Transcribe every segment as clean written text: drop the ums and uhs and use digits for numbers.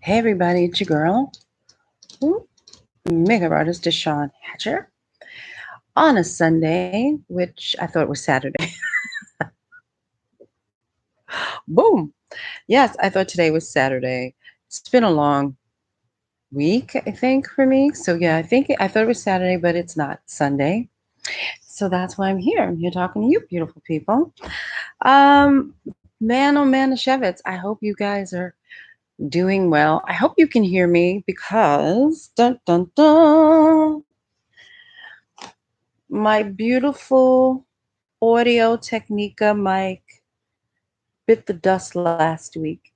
Hey everybody, it's your girl, makeup artist DeShawn on a Sunday, which I thought was Saturday. Boom. Yes, I thought today was Saturday. It's been a long week, I think, for me. So yeah, I thought it was Saturday, but it's not Sunday. So that's why I'm here. I'm here talking to you, beautiful people. Man, oh man, the Shevitz. I hope you guys are doing well. I hope you can hear me because dun dun dun. My beautiful Audio Technica mic bit the dust last week.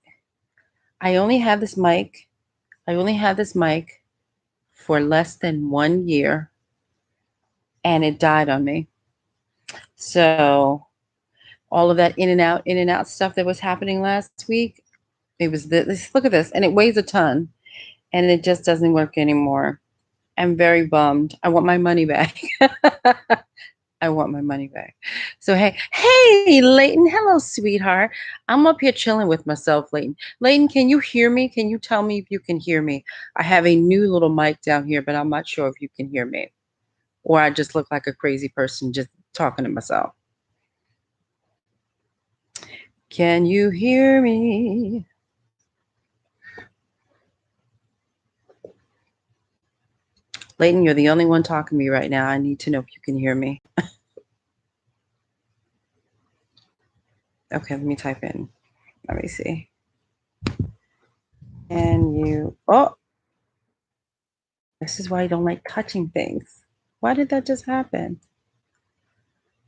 I only had this mic for less than 1 year, and it died on me. So all of that in and out stuff that was happening last week, it was this. Look at this, and it weighs a ton, and it just doesn't work anymore. I'm very bummed. I want my money back. I want my money back. So, hey, Layton. Hello, sweetheart. I'm up here chilling with myself, Layton. Layton, can you hear me? Can you tell me if you can hear me? I have a new little mic down here, but I'm not sure if you can hear me. Or I just look like a crazy person just talking to myself. Can you hear me? Layton, you're the only one talking to me right now. I need to know if you can hear me. Okay, let me type in. Let me see. Can you? Oh, this is why I don't like touching things. Why did that just happen?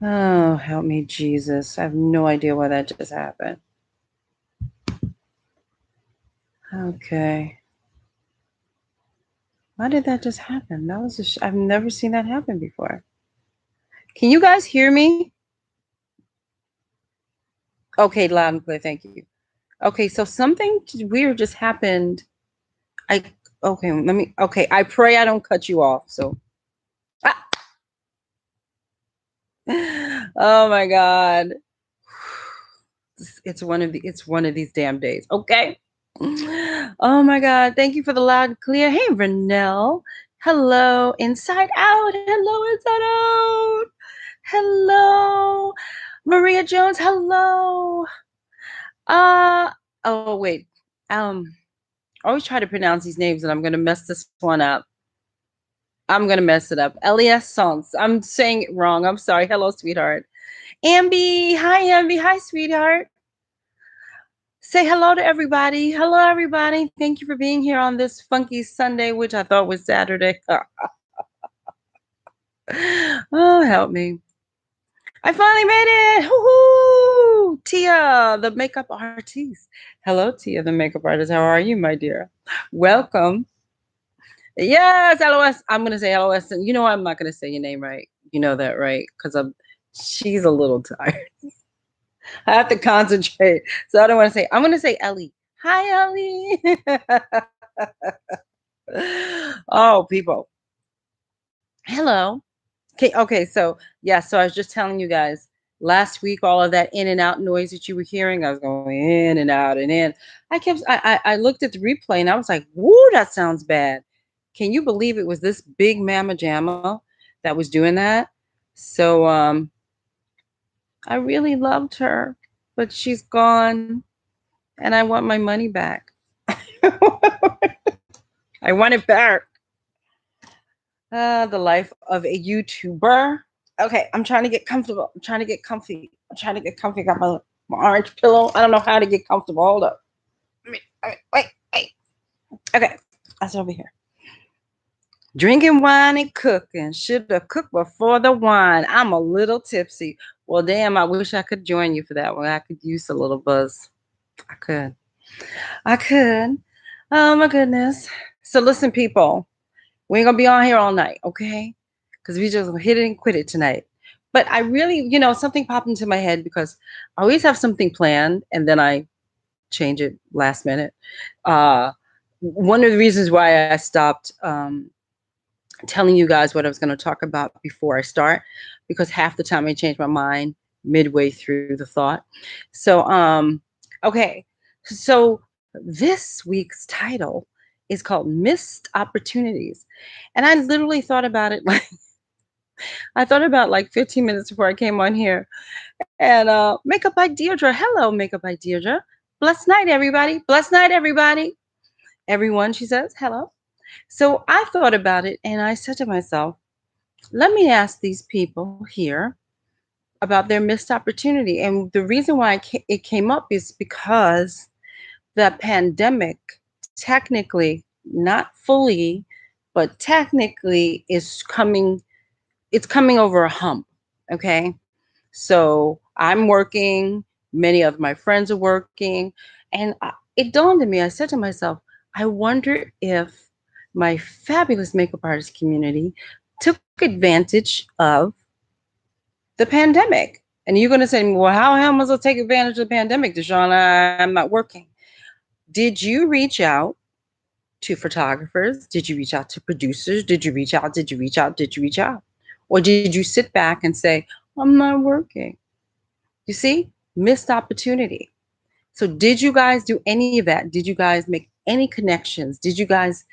Oh, help me, Jesus. I have no idea why that just happened. Okay. Why did that just happen? That was I've never seen that happen before. Can you guys hear me? Okay, loud and clear. Thank you. Okay, so something weird just happened. Okay, I pray I don't cut you off. So oh my God. It's one of these damn days. Okay. Oh my God. Thank you for the loud and clear. Hey, Renelle. Hello. Inside Out. Hello, Inside Out. Hello. Maria Jones. Hello. Oh wait. I always try to pronounce these names and I'm gonna mess this one up. I'm gonna mess it up. Elias Songs. I'm saying it wrong. I'm sorry. Hello, sweetheart. Ambi. Hi, Ambi. Hi, sweetheart. Say hello to everybody. Hello, everybody. Thank you for being here on this funky Sunday, which I thought was Saturday. Oh, help me. I finally made it. Woo-hoo! Tia, the makeup artist. Hello, Tia, the makeup artist. How are you, my dear? Welcome. Yes, LOS. I'm going to say LOS. And you know, I'm not going to say your name right. You know that, right? Because she's a little tired. I have to concentrate. So I don't want to say, I'm going to say Ellie. Hi, Ellie. Oh, people. Hello. Okay, so yeah, so I was just telling you guys last week, all of that in and out noise that you were hearing, I was going in and out and in. I looked at the replay and I was like, whoo, that sounds bad. Can you believe it was this big mamma jamma that was doing that? So I really loved her, but she's gone and I want my money back. I want it back. The life of a YouTuber. Okay, I'm trying to get comfortable. I'm trying to get comfy. I got my orange pillow. I don't know how to get comfortable. Hold up. Wait. Okay, that's over here. Drinking wine and cooking. Should have cooked before the wine. I'm a little tipsy. Well, damn, I wish I could join you for that one. I could use a little buzz. I could. Oh, my goodness. So listen, people. We ain't going to be on here all night, okay? Because we just hit it and quit it tonight. But I really, something popped into my head because I always have something planned and then I change it last minute. One of the reasons why I stopped telling you guys what I was going to talk about before I start, because half the time I change my mind midway through the thought. So, okay. So This week's title is called Missed Opportunities. And I literally thought about it like I thought about like 15 minutes before I came on here. And Makeup by Deirdre. Hello, Makeup by Deirdre. Blessed night, everybody. Blessed night, everybody. Everyone, she says, hello. So I thought about it and I said to myself, let me ask these people here about their missed opportunity. And the reason why it came up is because the pandemic technically, not fully, but technically is coming, it's coming over a hump. Okay. So I'm working, many of my friends are working, and it dawned on me. I said to myself, I wonder if my fabulous makeup artist community took advantage of the pandemic. And you're going to say, well, how am I supposed to take advantage of the pandemic, DeShawn? I'm not working. Did you reach out to photographers? Did you reach out to producers? Did you reach out? Did you reach out? Did you reach out? Or did you sit back and say, I'm not working? You see, missed opportunity. So did you guys do any of that? Did you guys make any connections? Did you guys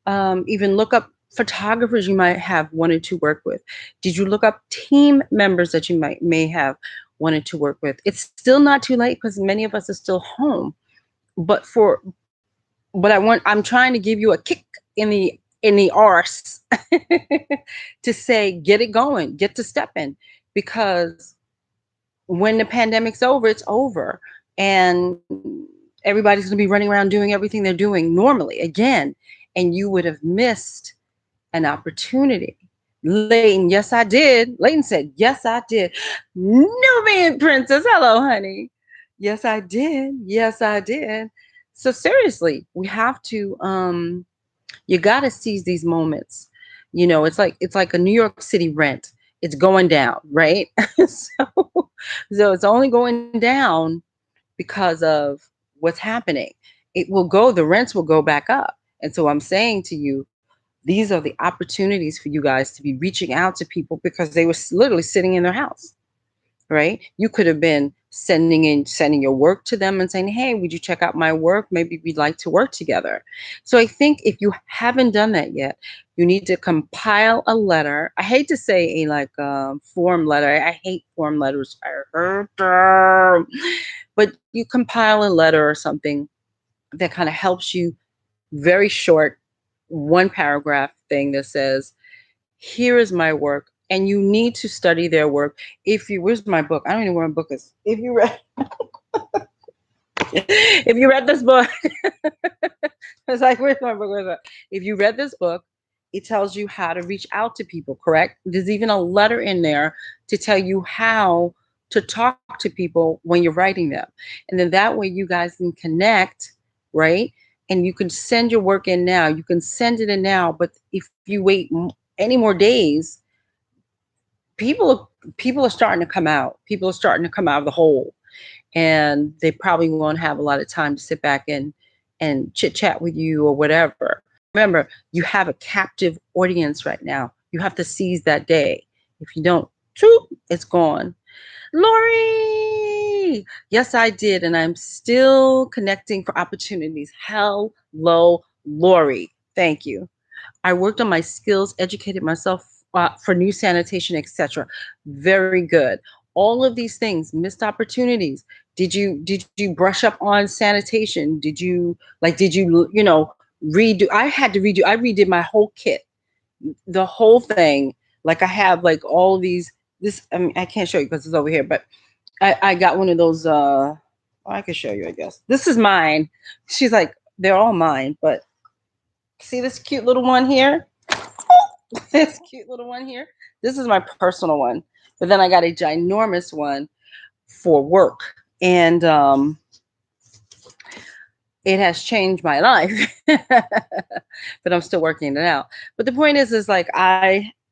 even look up photographers you might have wanted to work with? Did you look up team members that you may have wanted to work with? It's still not too late because many of us are still home. But I'm trying to give you a kick in the arse to say, get it going, get to stepping, because when the pandemic's over, it's over. And everybody's going to be running around doing everything they're doing normally again. And you would have missed an opportunity. Layton, yes, I did. Layton said, yes, I did. Nubian Princess, hello, honey. Yes, I did. Yes, I did. So seriously, we have to, you got to seize these moments. You know, it's like a New York City rent. It's going down, right? So it's only going down because of what's happening. It will go, the rents will go back up. And so I'm saying to you, these are the opportunities for you guys to be reaching out to people because they were literally sitting in their house, right? You could have been sending your work to them and saying, hey, would you check out my work? Maybe we'd like to work together. So I think if you haven't done that yet, you need to compile a letter. I hate to say form letter. I hate form letters. I hate them. But you compile a letter or something that kind of helps you, very short, one paragraph thing that says, here is my work, and you need to study their work. If you, where's my book? I don't even know where my book is. If you read, if you read this book, it's like, where's my book? Where's that? If you read this book, it tells you how to reach out to people, correct? There's even a letter in there to tell you how to talk to people when you're writing them. And then that way you guys can connect, right? And you can send your work in now. You can send it in now, but if you wait any more days, people are starting to come out. People are starting to come out of the hole, and they probably won't have a lot of time to sit back and chit chat with you or whatever. Remember, you have a captive audience right now. You have to seize that day. If you don't, it's gone. Lori, yes, I did, and I'm still connecting for opportunities. Hello, Lori. Thank you. I worked on my skills, educated myself for new sanitation, etc. Very good. All of these things, missed opportunities. Did you brush up on sanitation? Did you redo? I had to redo. I redid my whole kit, the whole thing. Like I have like all of these. This I mean I can't show you because it's over here, but I got one of those. I can show you. I guess this is mine. She's like, they're all mine, but see this cute little one here? This cute little one here. This is my personal one. But then I got a ginormous one for work. And it has changed my life. But I'm still working it out. But the point is like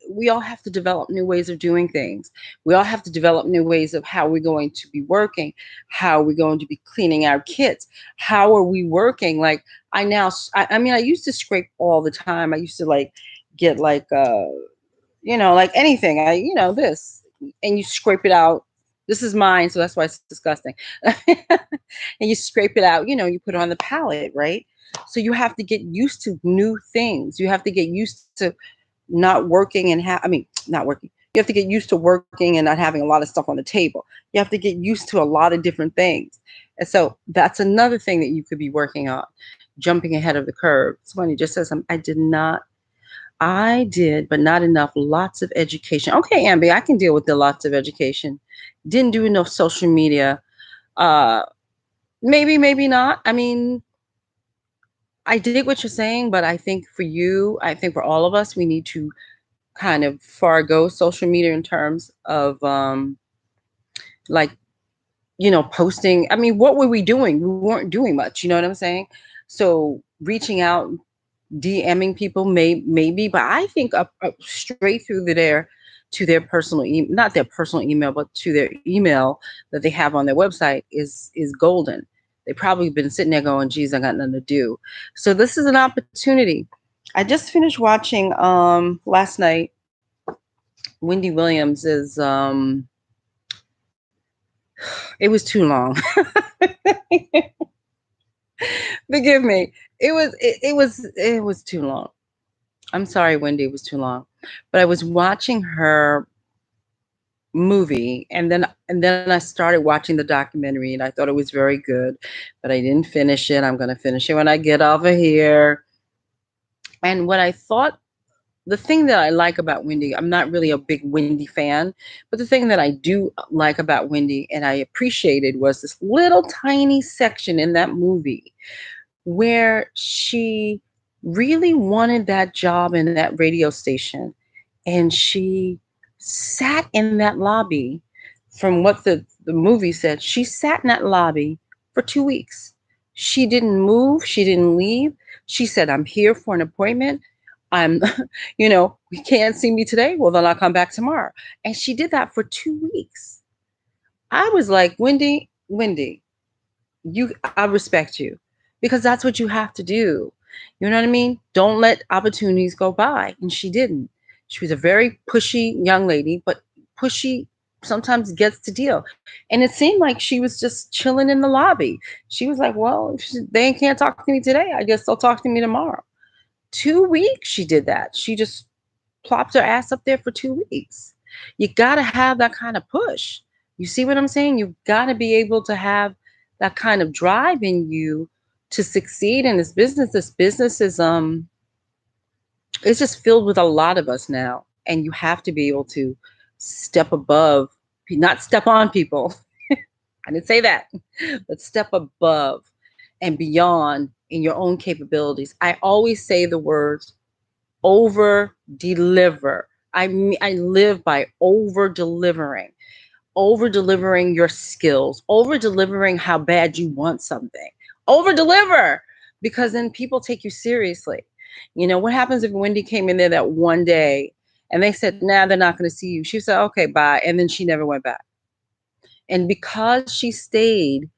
we all have to develop new ways of doing things. We all have to develop new ways of how we're going to be working, how we're going to be cleaning our kits, how are we working? Like I mean, I used to scrape all the time. I used to like get like like anything. This, and you scrape it out This is mine, so that's why it's disgusting. And you scrape it out, you put it on the palette, right? So you have to get used to new things. You have to get used to not working and I mean, not working. You have to get used to working and not having a lot of stuff on the table. You have to get used to a lot of different things. And so that's another thing that you could be working on, jumping ahead of the curve. Somebody just says, I did, but not enough. Lots of education. Okay, Ambi, I can deal with the lots of education. Didn't do enough social media. Uh, maybe not. I mean, I dig what you're saying, but I think for you, I think for all of us, we need to kind of forego social media in terms of like, posting. I mean, what were we doing? We weren't doing much, you know what I'm saying? So reaching out, DMing people maybe, but I think up straight through there to their personal not their personal email, but to their email that they have on their website is golden. They probably been sitting there going, geez, I got nothing to do. So this is an opportunity. I just finished watching last night. Wendy Williams is it was too long. Forgive me. It was too long. I'm sorry, Wendy, it was too long. But I was watching her movie and then I started watching the documentary and I thought it was very good, but I didn't finish it. I'm going to finish it when I get off of here. And what I thought, the thing that I like about Wendy, I'm not really a big Wendy fan, but the thing that I do like about Wendy and I appreciated was this little tiny section in that movie where she really wanted that job in that radio station. And she sat in that lobby, from what the movie said, she sat in that lobby for 2 weeks. She didn't move, she didn't leave. She said, I'm here for an appointment. I'm, we can't see me today. Well, then I'll come back tomorrow. And she did that for 2 weeks. I was like, Wendy, I respect you because that's what you have to do. You know what I mean? Don't let opportunities go by. And she didn't. She was a very pushy young lady, but pushy sometimes gets the deal. And it seemed like she was just chilling in the lobby. She was like, well, if they can't talk to me today, I guess they'll talk to me tomorrow. 2 weeks she did that. She just plopped her ass up there for 2 weeks. You got to have that kind of push. You see what I'm saying? You've got to be able to have that kind of drive in you to succeed in this business. This business is it's just filled with a lot of us now, and you have to be able to step above, not step on people. I didn't say that, but step above and beyond in your own capabilities. I always say the words over deliver. I live by over delivering your skills, over delivering how bad you want something, over deliver, because then people take you seriously. What happens if Wendy came in there that one day and they said, nah, they're not going to see you? She said, okay, bye. And then she never went back. And because she stayed,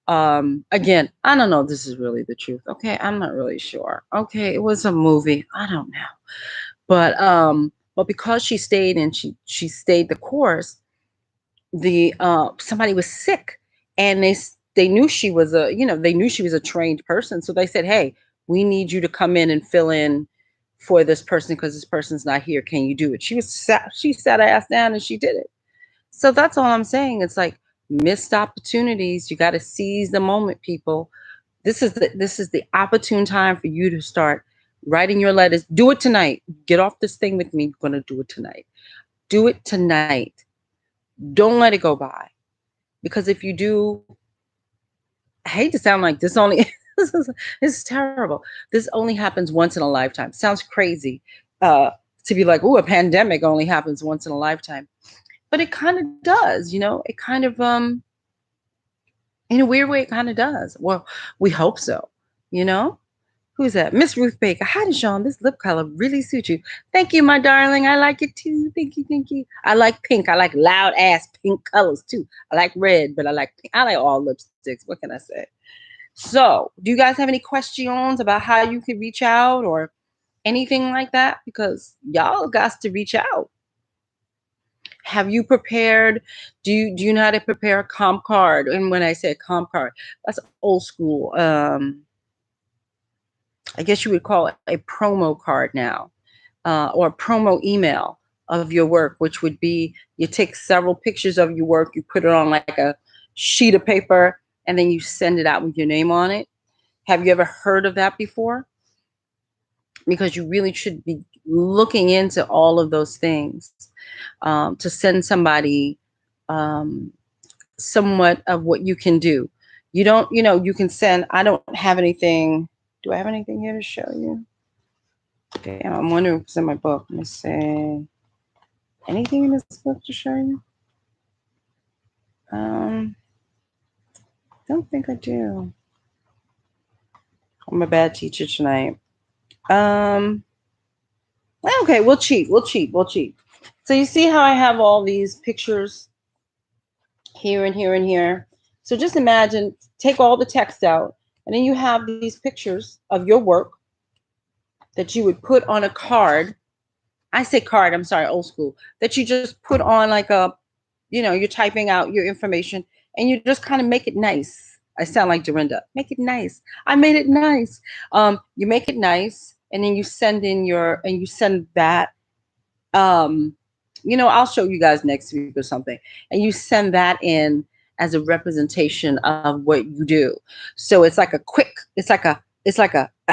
again, I don't know if this is really the truth. Okay, I'm not really sure. Okay, it was a movie. I don't know. But because she stayed and she stayed the course, the somebody was sick and they knew she was a trained person, so they said, hey, we need you to come in and fill in for this person because this person's not here. Can you do it? She sat her ass down and she did it. So that's all I'm saying. It's like missed opportunities. You got to seize the moment, people. This is the opportune time for you to start writing your letters. Do it tonight. Get off this thing with me. You're going to do it tonight. Do it tonight. Don't let it go by. Because if you do, I hate to sound like this only, this is terrible. This only happens once in a lifetime. Sounds crazy to be like, oh, a pandemic only happens once in a lifetime. But it kind of does, it kind of, in a weird way, it kind of does. Well, we hope so, you know? Who's that? Miss Ruth Baker. Hi, DeShawn. This lip color really suits you. Thank you, my darling. I like it too. Thank you. Thank you. I like pink. I like loud ass pink colors too. I like red, but I like pink. I like all lipsticks. What can I say? So, do you guys have any questions about how you can reach out or anything like that? Because y'all got to reach out. have you prepared? Do you know how to prepare a comp card? And when I say comp card, that's old school. I guess you would call it a promo card now, or a promo email of your work, which would be you take several pictures of your work, you put it on like a sheet of paper, and then you send it out with your name on it. Have you ever heard of that before? Because you really should be looking into all of those things, to send somebody um, somewhat of what you can do. You don't, you can send, I don't have anything. Do I have anything here to show you? Damn, I'm wondering if it's in my book. Let me see. Anything in this book to show you? Don't think I do. I'm a bad teacher tonight. Okay, we'll cheat. So you see how I have all these pictures here and here and here. So just imagine, take all the text out, and then you have these pictures of your work that you would put on a card. I say card, I'm sorry, old school, that you just put on like a, you're typing out your information and you just kind of make it nice. I sound like Dorinda. Make it nice. I made it nice. You make it nice, and then you send in you send that. I'll show you guys next week or something, and you send that in as a representation of what you do. So it's like a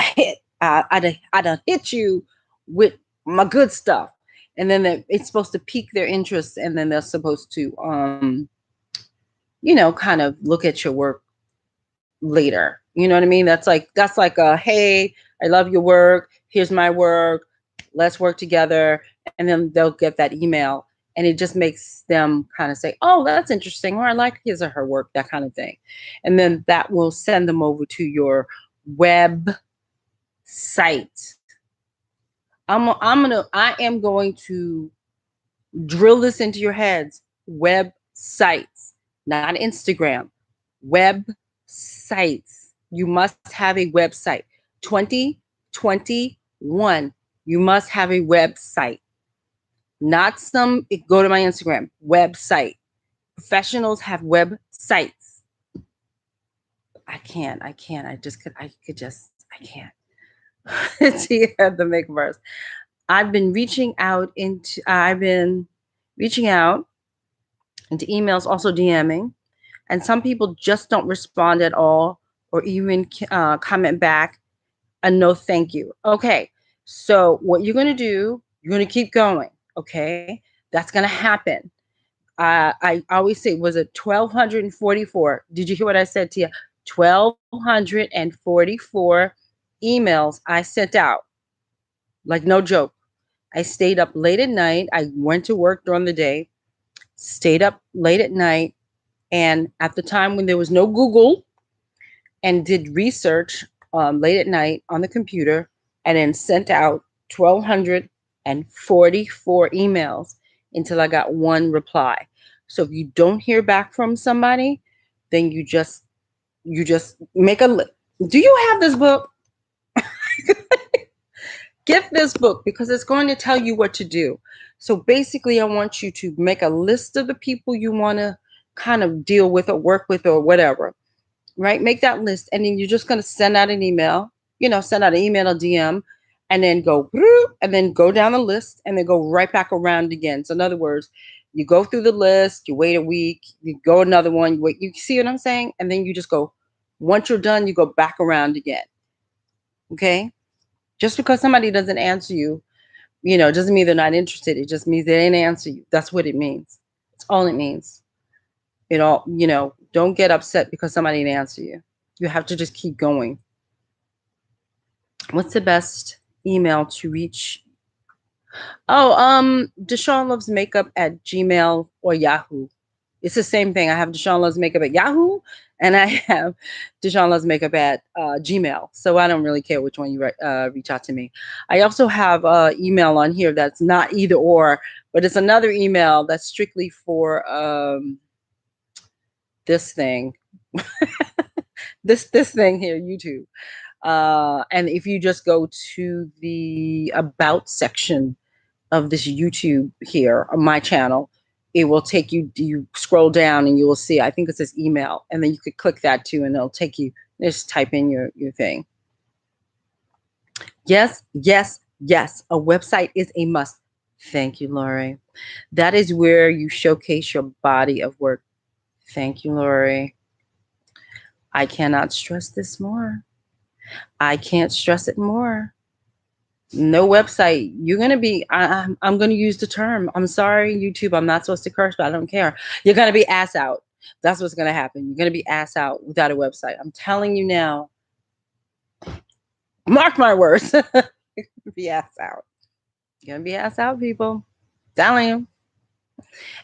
hit. I done hit you with my good stuff, and then it's supposed to pique their interest, and then they're supposed to kind of look at your work later. You know what I mean? That's like a, hey, I love your work, here's my work, let's work together. And then they'll get that email, and it just makes them kind of say, oh, that's interesting, or I like his or her work, that kind of thing. And then that will send them over to your web site. I am going to drill this into your heads. Websites, not Instagram. Websites. You must have a website. 2021. You must have a website. Not go to my Instagram. Website. Professionals have websites. I can't. I can't. It's here at the Makeverse. I've been reaching out into emails, also DMing, and some people just don't respond at all, or even comment back a no thank you. Okay, so what you're going to do, you're going to keep going. Okay, that's going to happen. I always say, was it 1,244? Did you hear what I said to you? 1,244 emails I sent out. Like, no joke. I stayed up late at night. I went to work during the day, stayed up late at night, and at the time when there was no Google, and did research late at night on the computer, and then sent out 1,244 emails until I got one reply. So if you don't hear back from somebody, then you just make a list. Do you have this book? Get this book, because it's going to tell you what to do. So basically, I want you to make a list of the people you want to kind of deal with or work with or whatever, right? Make that list, and then you're just going to send out an email, send out an email or DM, and then go, and then go down the list, and then go right back around again. So in other words, you go through the list, you wait a week, you go another one, you wait, you see what I'm saying? And then you just go, once you're done, you go back around again. Okay? Just because somebody doesn't answer you, doesn't mean they're not interested. It just means they didn't answer you. That's what it means. That's all it means. Don't get upset because somebody didn't answer you. You have to just keep going. What's the best email to reach? Oh, DeShawnLovesMakeup at Gmail or Yahoo. It's the same thing. I have DeShawnLovesMakeup at Yahoo, and I have DeShawnLovesMakeup at Gmail. So I don't really care which one you reach out to me. I also have email on here that's not either or, but it's another email that's strictly for this thing. this thing here, YouTube. And if you just go to the about section of this YouTube here on my channel, it will take you, you scroll down and you will see, I think it says email, and then you could click that too, and it'll take you, just type in your thing. Yes, yes, yes. A website is a must. Thank you, Lori. That is where you showcase your body of work. Thank you, Lori. I cannot stress this more. I can't stress it more. No website. You're going to be, I'm going to use the term. I'm sorry, YouTube. I'm not supposed to curse, but I don't care. You're going to be ass out. That's what's going to happen. You're going to be ass out without a website. I'm telling you now. Mark my words. You're going to be ass out. You're going to be ass out, people. Telling you.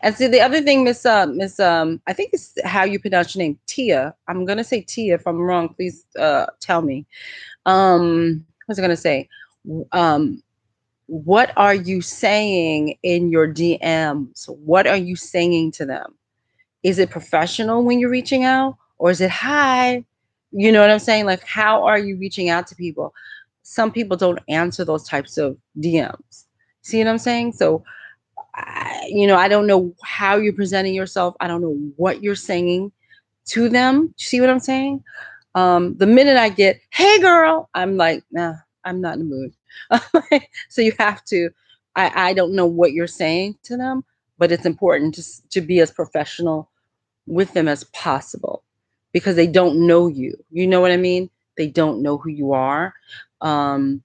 And see, the other thing, Miss I think it's how you pronounce your name, Tia. I'm gonna say Tia. If I'm wrong, please tell me. What was I gonna say? Um, what are you saying in your DMs? What are you saying to them? Is it professional when you're reaching out, or is it hi? You know what I'm saying? Like, how are you reaching out to people? Some people don't answer those types of DMs. See what I'm saying? So I don't know how you're presenting yourself. I don't know what you're saying to them. See what I'm saying? The minute I get, hey girl, I'm like, nah, I'm not in the mood. So you have to, I don't know what you're saying to them, but it's important to be as professional with them as possible, because they don't know you. You know what I mean? They don't know who you are. And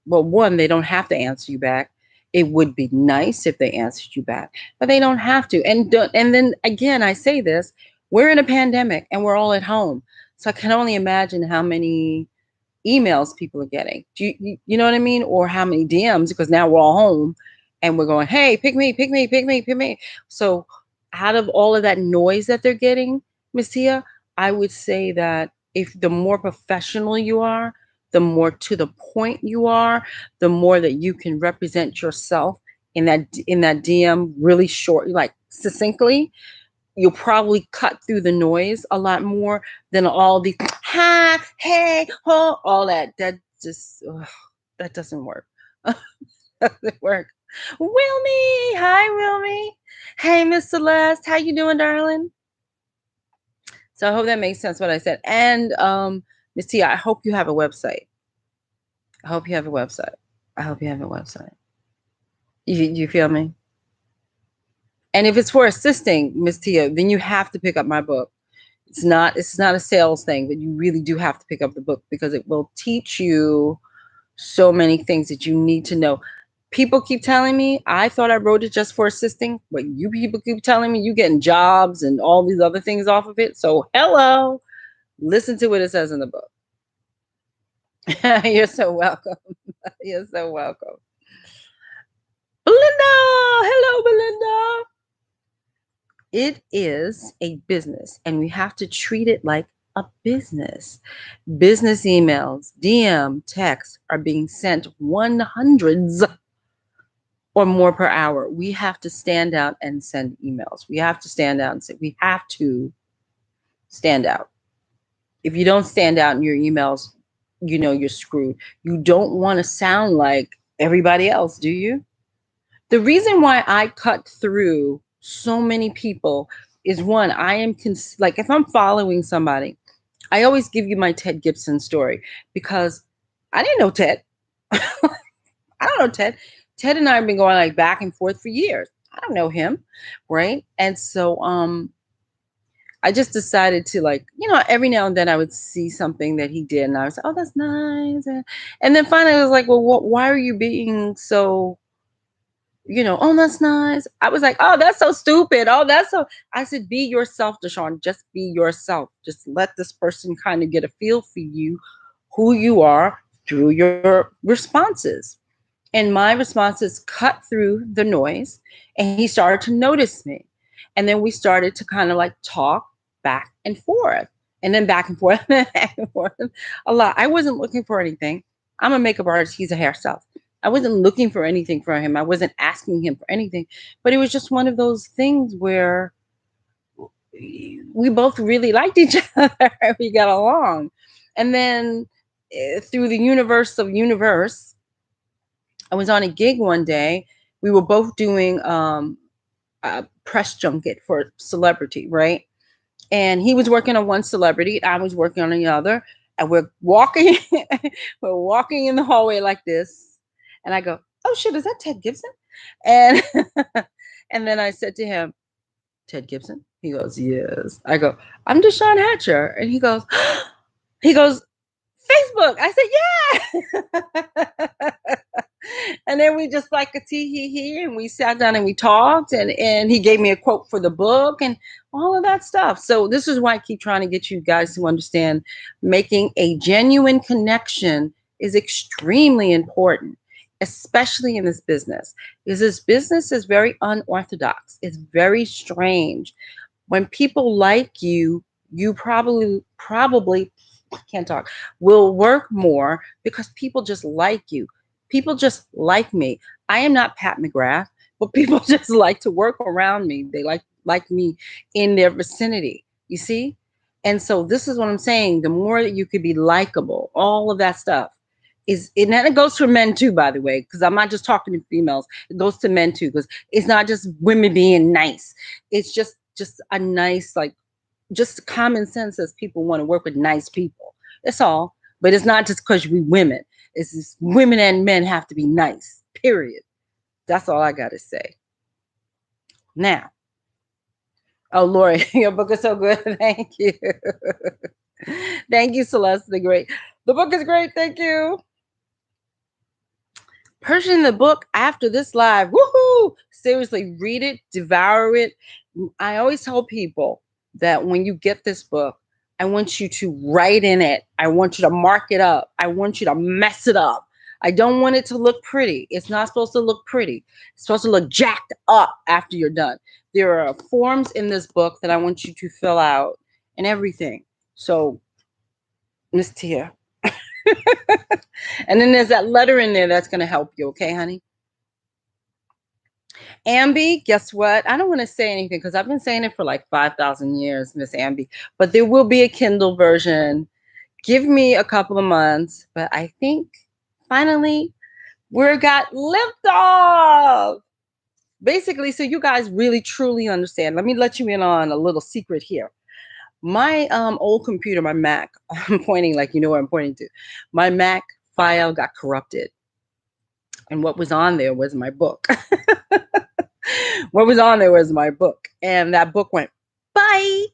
well, one, they don't have to answer you back. It would be nice if they answered you back, but they don't have to. And then again, I say this, we're in a pandemic and we're all at home. So I can only imagine how many emails people are getting. You know what I mean? Or how many DMs, because now we're all home and we're going, hey, pick me, pick me, pick me, pick me. So out of all of that noise that they're getting, Miss Tia, I would say that if the more professional you are, the more to the point you are, the more that you can represent yourself in that DM really short, like succinctly, you'll probably cut through the noise a lot more than all the hi, hey, ho, all that. That just that doesn't work. Doesn't work. Wilmy, hi Wilmy. Hey Miss Celeste, how you doing, darling? So I hope that makes sense what I said. And Miss Tia, I hope you have a website. I hope you have a website. I hope you have a website. You feel me? And if it's for assisting, Miss Tia, then you have to pick up my book. It's not a sales thing, but you really do have to pick up the book, because it will teach you so many things that you need to know. People keep telling me, I thought I wrote it just for assisting, but you people keep telling me you getting jobs and all these other things off of it. So hello, listen to what it says in the book. You're so welcome. You're so welcome. Belinda, hello, Belinda. It is a business, and we have to treat it like a business. Business emails, DM, texts are being sent 100s or more per hour. We have to stand out and send emails. We have to stand out and say, we have to stand out. If you don't stand out in your emails, you're screwed. You don't want to sound like everybody else, do you? The reason why I cut through so many people is, one, I am like, if I'm following somebody, I always give you my Ted Gibson story, because I didn't know Ted. I don't know Ted. Ted and I have been going like back and forth for years. I don't know him, right? And so I just decided to, like, every now and then I would see something that he did and I was like, oh, that's nice. And then finally I was like, well, why are you being so, oh, that's nice. I was like, oh, that's so stupid. Oh, that's so. I said, be yourself, DeShawn. Just be yourself. Just let this person kind of get a feel for you, who you are, through your responses. And my responses cut through the noise, and he started to notice me. And then we started to kind of like talk back and forth, and then back and forth, and back and forth a lot. I wasn't looking for anything. I'm a makeup artist. He's a hairstylist. I wasn't looking for anything from him. I wasn't asking him for anything, but it was just one of those things where we both really liked each other. We got along. And then through the universe of universe, I was on a gig one day We were both doing a press junket for celebrity, right? And he was working on one celebrity, I was working on the other, and we're walking, we're walking in the hallway like this, and I go, "Oh shit, is that Ted Gibson?" And and then I said to him, "Ted Gibson?" He goes, "Yes." I go, "I'm DeShawn Hatcher," and he goes, he goes, "Facebook." I said, "Yeah." And then we just like a tee hee hee, and we sat down and we talked, and he gave me a quote for the book and all of that stuff. So this is why I keep trying to get you guys to understand making a genuine connection is extremely important, especially in this business, because this business is very unorthodox. It's very strange. When people like you probably can't talk, will work more because people just like you. People just like me. I am not Pat McGrath, but people just like to work around me. They like me in their vicinity. You see? And so this is what I'm saying. The more that you could be likable, all of that stuff is, and then it goes for men too, by the way, because I'm not just talking to females. It goes to men too, because it's not just women being nice. It's just a nice, like, just common sense as people want to work with nice people. That's all. But it's not just because we women. It's just women and men have to be nice. Period. That's all I gotta say. Now, oh Lori, your book is so good. Thank you. Thank you, Celeste the Great. The book is great. Thank you. Purchasing the book after this live. Woohoo! Seriously, read it, devour it. I always tell people that when you get this book, I want you to write in it. I want you to mark it up. I want you to mess it up. I don't want it to look pretty. It's not supposed to look pretty. It's supposed to look jacked up after you're done. There are forms in this book that I want you to fill out and everything. So, Miss Tia. And then there's that letter in there that's going to help you. Okay, honey? Ambi, guess what? I don't want to say anything because I've been saying it for like 5,000 years, Miss Ambi. But there will be a Kindle version. Give me a couple of months. But I think finally we're got liftoff. Basically, so you guys really truly understand. Let me let you in on a little secret here. My old computer, my Mac, I'm pointing like you know what I'm pointing to. My Mac file got corrupted. And what was on there was my book. What was on there was my book. And that book went, bye.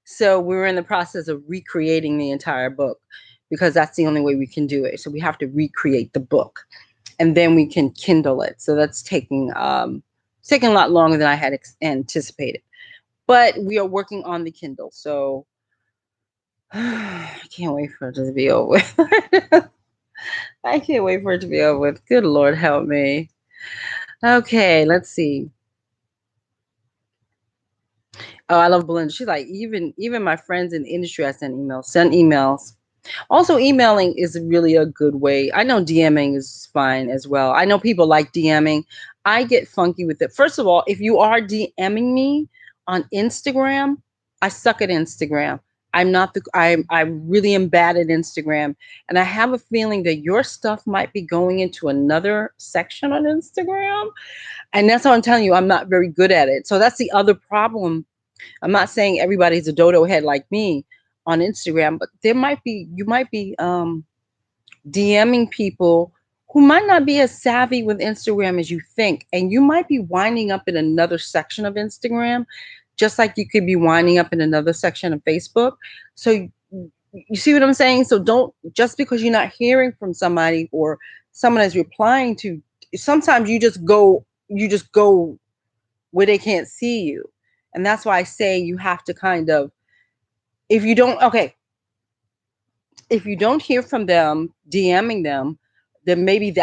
So we were in the process of recreating the entire book because that's the only way we can do it. So we have to recreate the book and then we can Kindle it. So that's taking a lot longer than I had anticipated. But we are working on the Kindle. So I can't wait for it to be over with. I can't wait for it to be over with. Good Lord, help me. Okay, let's see. Oh, I love Belinda. She's like, even my friends in the industry, I send emails. Send emails. Also, emailing is really a good way. I know DMing is fine as well. I know people like DMing. I get funky with it. First of all, if you are DMing me on Instagram, I suck at Instagram. I really am bad at Instagram. And I have a feeling that your stuff might be going into another section on Instagram. And that's how I'm telling you, I'm not very good at it. So that's the other problem. I'm not saying everybody's a dodo head like me on Instagram, but you might be DMing people who might not be as savvy with Instagram as you think. And you might be winding up in another section of Instagram, just like you could be winding up in another section of Facebook. So you see what I'm saying? So don't, just because you're not hearing from somebody or someone is replying to, sometimes you just go where they can't see you. And that's why I say you have to kind of, if you don't hear from them, DMing them, then maybe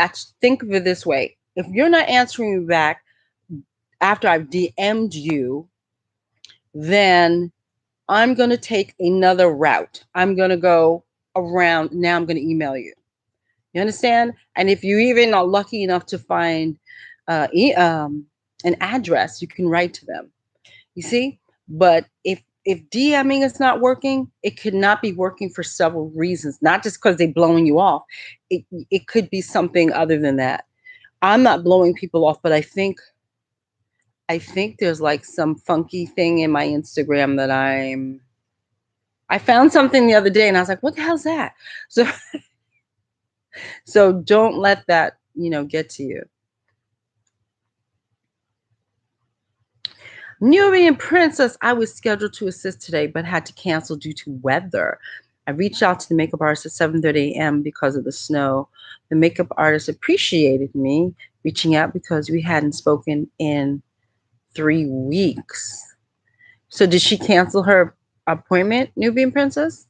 think of it this way. If you're not answering me back after I've DM'd you, then I'm going to take another route. I'm going to go around. Now I'm going to email you. You understand? And if you even are lucky enough to find an address, you can write to them. You see? But if DMing is not working, it could not be working for several reasons, not just because they're blowing you off. It could be something other than that. I'm not blowing people off, but I think there's like some funky thing in my Instagram that I found something the other day and I was like, what the hell's that? So so don't let that, get to you. Nubian Princess, I was scheduled to assist today, but had to cancel due to weather. I reached out to the makeup artist at 7:30 a.m. because of the snow. The makeup artist appreciated me reaching out because we hadn't spoken in 3 weeks. So did she cancel her appointment, Nubian Princess?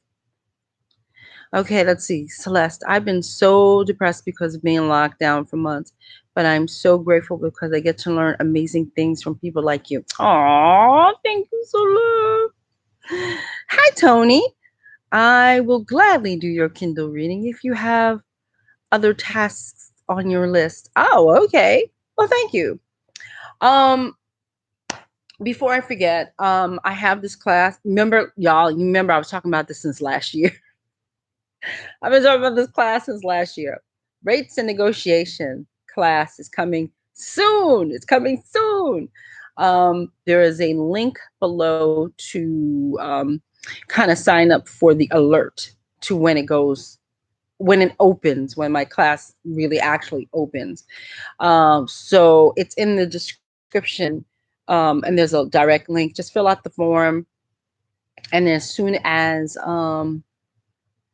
Okay, let's see. Celeste, I've been so depressed because of being locked down for months, but I'm so grateful because I get to learn amazing things from people like you. Aw, thank you so much. Hi, Tony. I will gladly do your Kindle reading if you have other tasks on your list. Oh, okay. Well, thank you. Um, Before I forget, I have this class. Remember, y'all, you remember I was talking about this since last year. I've been talking about this class since last year. Rates and negotiation class is coming soon. It's coming soon. There is a link below to kind of sign up for the alert to when it goes, when it opens, when my class really actually opens. So it's in the description, and there's a direct link. Just fill out the form, and as soon as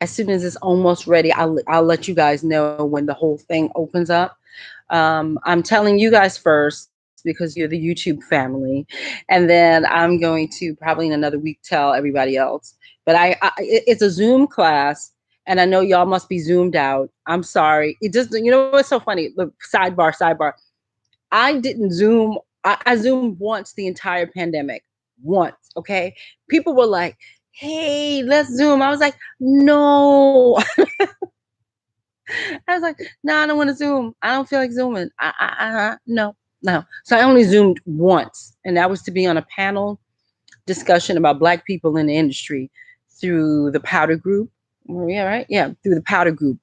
it's almost ready, I'll let you guys know when the whole thing opens up. I'm telling you guys first because you're the YouTube family, and then I'm going to probably in another week tell everybody else. But it's a Zoom class, and I know y'all must be zoomed out. I'm sorry. It just, what's so funny? Look, sidebar. I didn't Zoom. I Zoomed once the entire pandemic. Once, okay? People were like, hey, let's Zoom. I was like, no. I was like, no, I don't want to Zoom. I don't feel like Zooming. No, no. So I only Zoomed once, and that was to be on a panel discussion about Black people in the industry through the Powder Group. Yeah, right? Yeah, through the Powder Group.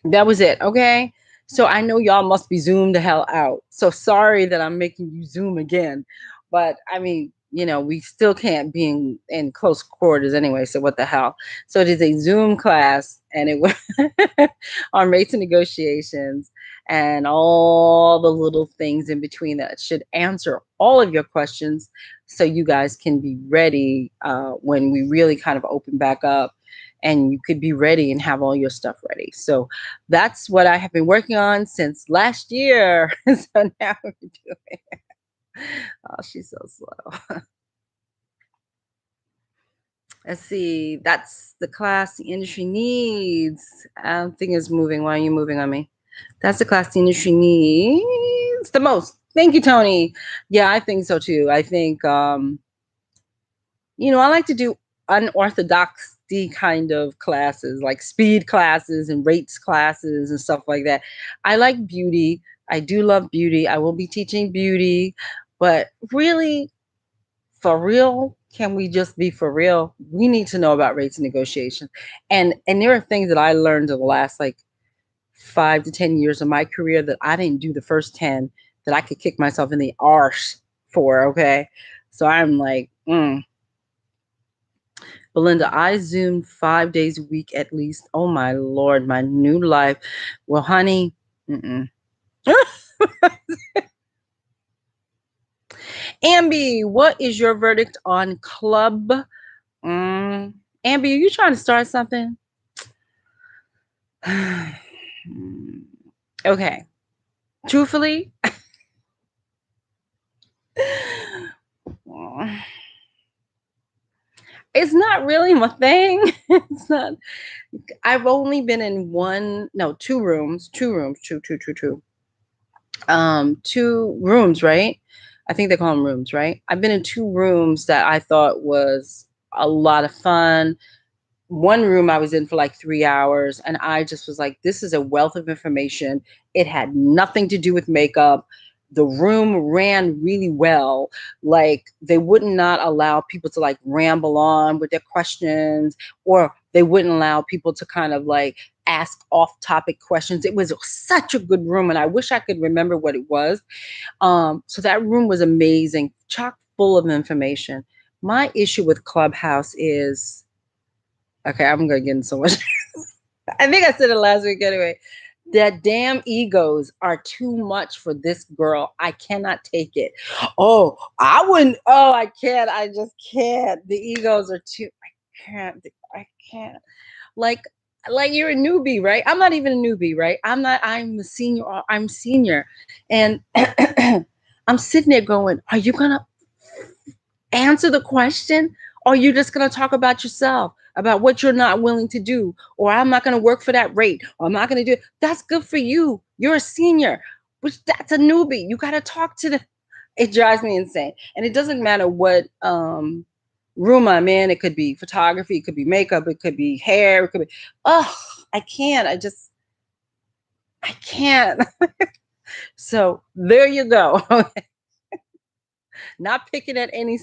That was it, okay? So I know y'all must be zoomed the hell out. So sorry that I'm making you Zoom again. But I mean, we still can't be in close quarters anyway. So what the hell? So it is a Zoom class, and it was on rates and negotiations and all the little things in between that should answer all of your questions so you guys can be ready when we really kind of open back up, and you could be ready and have all your stuff ready. So that's what I have been working on since last year. So now we're doing it. Oh, she's so slow. Let's see. That's the class the industry needs. Thing is moving. Why are you moving on me? That's the class the industry needs the most. Thank you, Tony. Yeah, I think so too. I think I like to do unorthodox kind of classes, like speed classes and rates classes and stuff like that. I like beauty. I do love beauty. I will be teaching beauty, but really, for real, can we just be for real? We need to know about rates and negotiations. And there are things that I learned in the last like 5 to 10 years of my career that I didn't do the first 10 that I could kick myself in the arse for. Okay. So I'm like, Belinda, I Zoom 5 days a week at least. Oh my Lord, my new life. Well, honey, Ambi, what is your verdict on club? Ambi, are you trying to start something? Okay. Truthfully, it's not really my thing. It's not. I've only been in two rooms, two rooms, right? I think they call them rooms, right? I've been in two rooms that I thought was a lot of fun. One room I was in for like 3 hours, and I just was like, this is a wealth of information. It had nothing to do with makeup. The room ran really well. Like, they would not allow people to like ramble on with their questions, or They wouldn't allow people to kind of like ask off-topic questions. It was such a good room, and I wish I could remember what it was. So that room was amazing, chock full of information. My issue with Clubhouse is, okay, I'm gonna get into so much. I think I said it last week anyway. That damn egos are too much for this girl. I cannot take it. Oh, I wouldn't. Oh, I can't. I just can't. The egos are too. I can't. I can't. Like, like you're a newbie, right? I'm not even a newbie, right? I'm not. I'm a senior. I'm senior, and I'm sitting there going, "Are you gonna answer the question? Or are you just going to talk about yourself, about what you're not willing to do? Or I'm not going to work for that rate. Or I'm not going to do it. That's good for you. You're a senior, which that's a newbie. You got to talk to the, it drives me insane. And it doesn't matter what room I'm in. It could be photography. It could be makeup. It could be hair. It could be, oh, I can't. I can't. So there you go. Not picking at any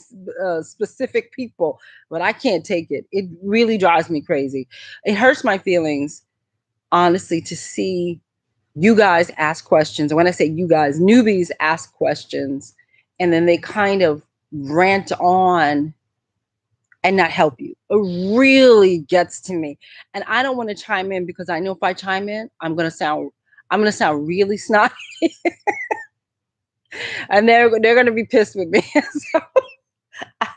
specific people, but I can't take it. It really drives me crazy. It hurts my feelings, honestly, to see you guys ask questions. And when I say you guys, newbies ask questions, and then they kind of rant on and not help you. It really gets to me. And I don't want to chime in because I know if I chime in, I'm gonna sound really snotty. And they're gonna be pissed with me. So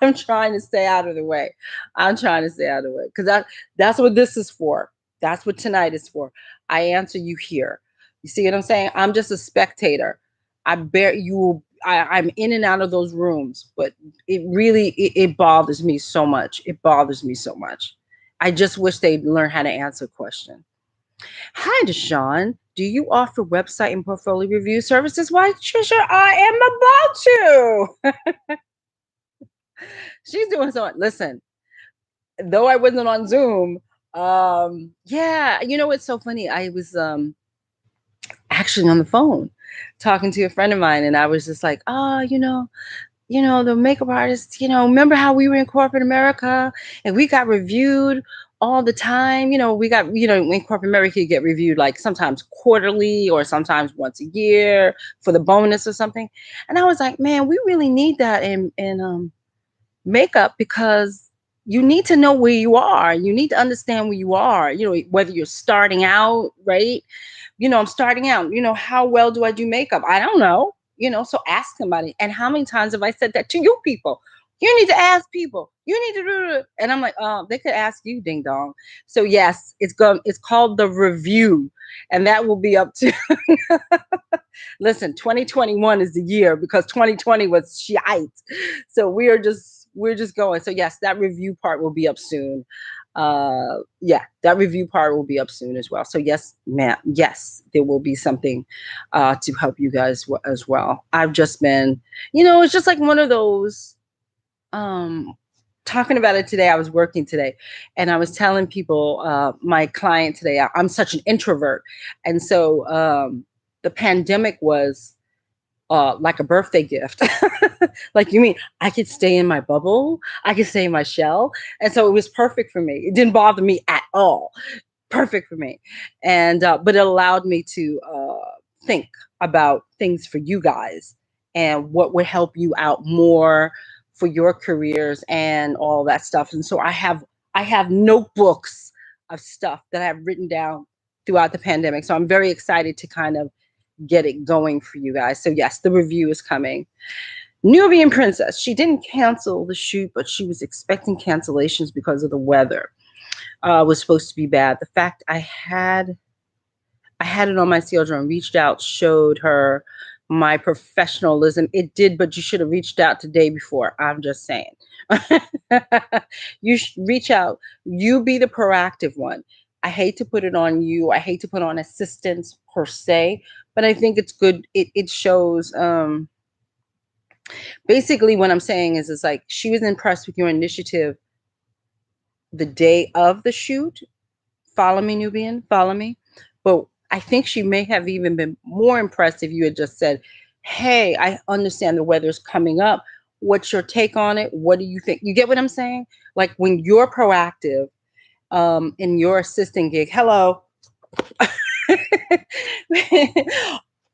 I'm trying to stay out of the way. I'm trying to stay out of the way because that's what this is for. That's what tonight is for. I answer you here. You see what I'm saying? I'm just a spectator. I'm in and out of those rooms, but it bothers me so much. It bothers me so much. I just wish they'd learn how to answer a question. Hi, DeShawn. Do you offer website and portfolio review services? Why, Trisha, I am about to. She's doing so. Listen, though I wasn't on Zoom, yeah, you know what's so funny? I was actually on the phone talking to a friend of mine, and I was just like, oh, the makeup artists, remember how we were in corporate America and we got reviewed all the time? We got, in corporate America, you get reviewed like sometimes quarterly or sometimes once a year for the bonus or something. And I was like, man, we really need that in makeup, because you need to know where you are. You need to understand where you are, whether you're starting out, right? I'm starting out, how well do I do makeup? I don't know, so ask somebody. And how many times have I said that to you people? You need to ask people. You need to do it. And I'm like, oh, they could ask you, ding dong. So yes, it's called the review, and that will be up to listen, 2021 is the year, because 2020 was shite. So we're just going. So yes, that review part will be up soon. Yeah, that review part will be up soon as well. So yes, ma'am, yes, there will be something to help you guys as well. I've just been, it's just like one of those, talking about it today. I was working today and I was telling people, my client today, I'm such an introvert. And so the pandemic was like a birthday gift. Like, you mean I could stay in my bubble? I could stay in my shell. And so it was perfect for me. It didn't bother me at all. Perfect for me. And but it allowed me to think about things for you guys and what would help you out more for your careers and all that stuff. And so I have notebooks of stuff that I've written down throughout the pandemic. So I'm very excited to kind of get it going for you guys. So yes, the review is coming. Nubian Princess, she didn't cancel the shoot, but she was expecting cancellations because of the weather. Was supposed to be bad. The fact I had it on my schedule and reached out showed her my professionalism. It did, but you should have reached out the day before. I'm just saying. You should reach out. You be the proactive one. I hate to put it on you. I hate to put on assistants per se, but I think it's good. It shows. Basically, what I'm saying is, it's like she was impressed with your initiative the day of the shoot. Follow me, Nubian. Follow me. But I think she may have even been more impressed if you had just said, hey, I understand the weather's coming up. What's your take on it? What do you think? You get what I'm saying? Like, when you're proactive, in your assistant gig. Hello.